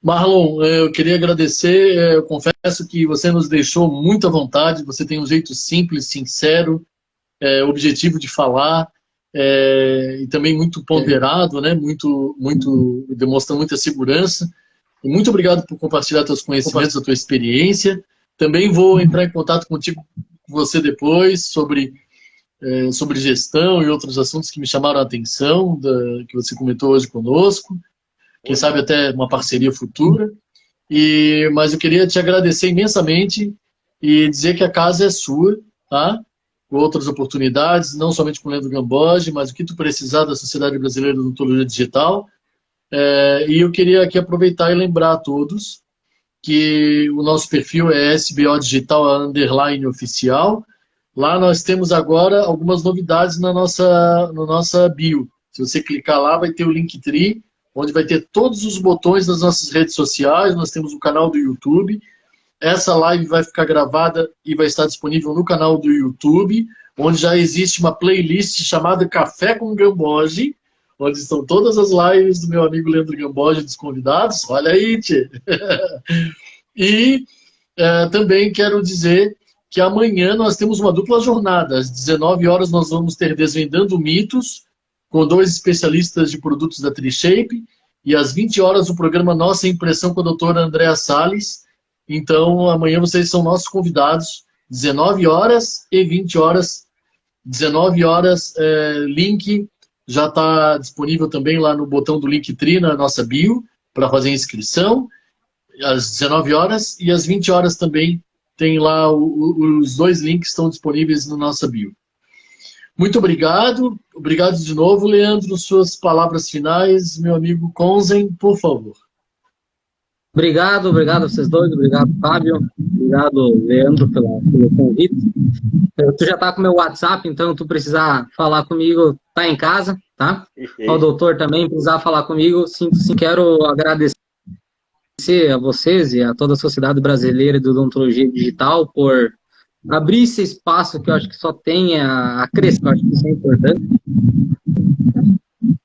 Marlon, eu queria agradecer, eu confesso que você nos deixou muito à vontade, você tem um jeito simples, sincero, objetivo de falar, e também muito ponderado, né? Demonstra muita segurança. E muito obrigado por compartilhar seus conhecimentos, a tua experiência. Também vou entrar em contato com você depois sobre gestão e outros assuntos que me chamaram a atenção, que você comentou hoje conosco. Quem sabe até uma parceria futura. Mas eu queria te agradecer imensamente e dizer que a casa é sua, tá? Com outras oportunidades, não somente com o Leandro Gamboge, mas o que tu precisar da Sociedade Brasileira de Odontologia Digital. E eu queria aqui aproveitar e lembrar a todos que o nosso perfil é SBO Digital _oficial. Lá nós temos agora algumas novidades na nossa bio. Se você clicar lá, vai ter o Linktree, onde vai ter todos os botões das nossas redes sociais. Nós temos o canal do YouTube. Essa live vai ficar gravada e vai estar disponível no canal do YouTube, onde já existe uma playlist chamada Café com Gamboge, onde estão todas as lives do meu amigo Leandro Gamboge dos convidados. Olha aí, tchê! E também quero dizer que amanhã nós temos uma dupla jornada. Às 19 horas nós vamos ter Desvendando Mitos, com 2 especialistas de produtos da Trishape, e às 20 horas o programa Nossa Impressão com a doutora Andréa Salles. Então, amanhã vocês são nossos convidados, 19 horas e 20 horas. 19 horas, link já está disponível também lá no botão do Linktree, na nossa bio, para fazer inscrição, às 19 horas, e às 20 horas também tem lá, os 2 links estão disponíveis na nossa bio. Muito obrigado. Obrigado de novo, Leandro. Suas palavras finais, meu amigo Konzen, por favor. Obrigado a vocês dois. Obrigado, Fábio. Obrigado, Leandro, pelo convite. Tu já tá com o meu WhatsApp, então tu precisar falar comigo, tá em casa, tá? O doutor também precisar falar comigo. Sim, quero agradecer a vocês e a toda a Sociedade Brasileira de Odontologia Digital por abrir esse espaço que eu acho que só tem a crescer, eu acho que isso é importante.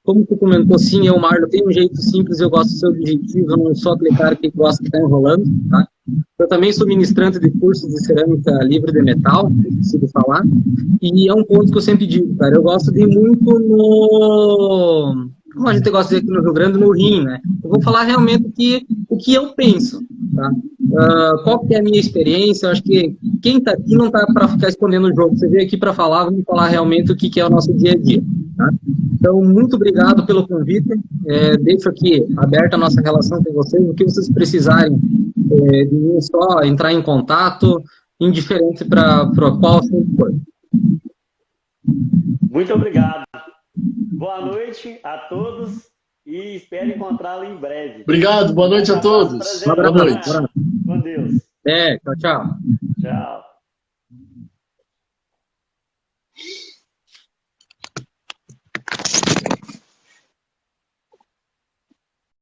Como tu comentou, sim, eu, Marlon, tenho um jeito simples, eu gosto de ser objetivo, eu não sou aquele cara que gosta de estar enrolando, tá? Eu também sou ministrante de cursos de cerâmica livre de metal, preciso falar, e é um ponto que eu sempre digo, cara, eu gosto de ir muito como a gente gosta de dizer aqui no Rio Grande, no rim, né? Eu vou falar realmente o que eu penso, tá? Qual que é a minha experiência? Eu acho que quem está aqui não está para ficar escondendo o jogo. Você veio aqui para falar, vamos falar realmente o que é o nosso dia a dia, tá? Então, muito obrigado pelo convite. Deixo aqui aberta a nossa relação com vocês. O que vocês precisarem de mim, só entrar em contato, indiferente para qual assunto for. Muito obrigado. Boa noite a todos e espero encontrá-lo em breve. Obrigado, boa noite a todos. Boa Boa noite. Com Deus. Tchau, tchau. Tchau.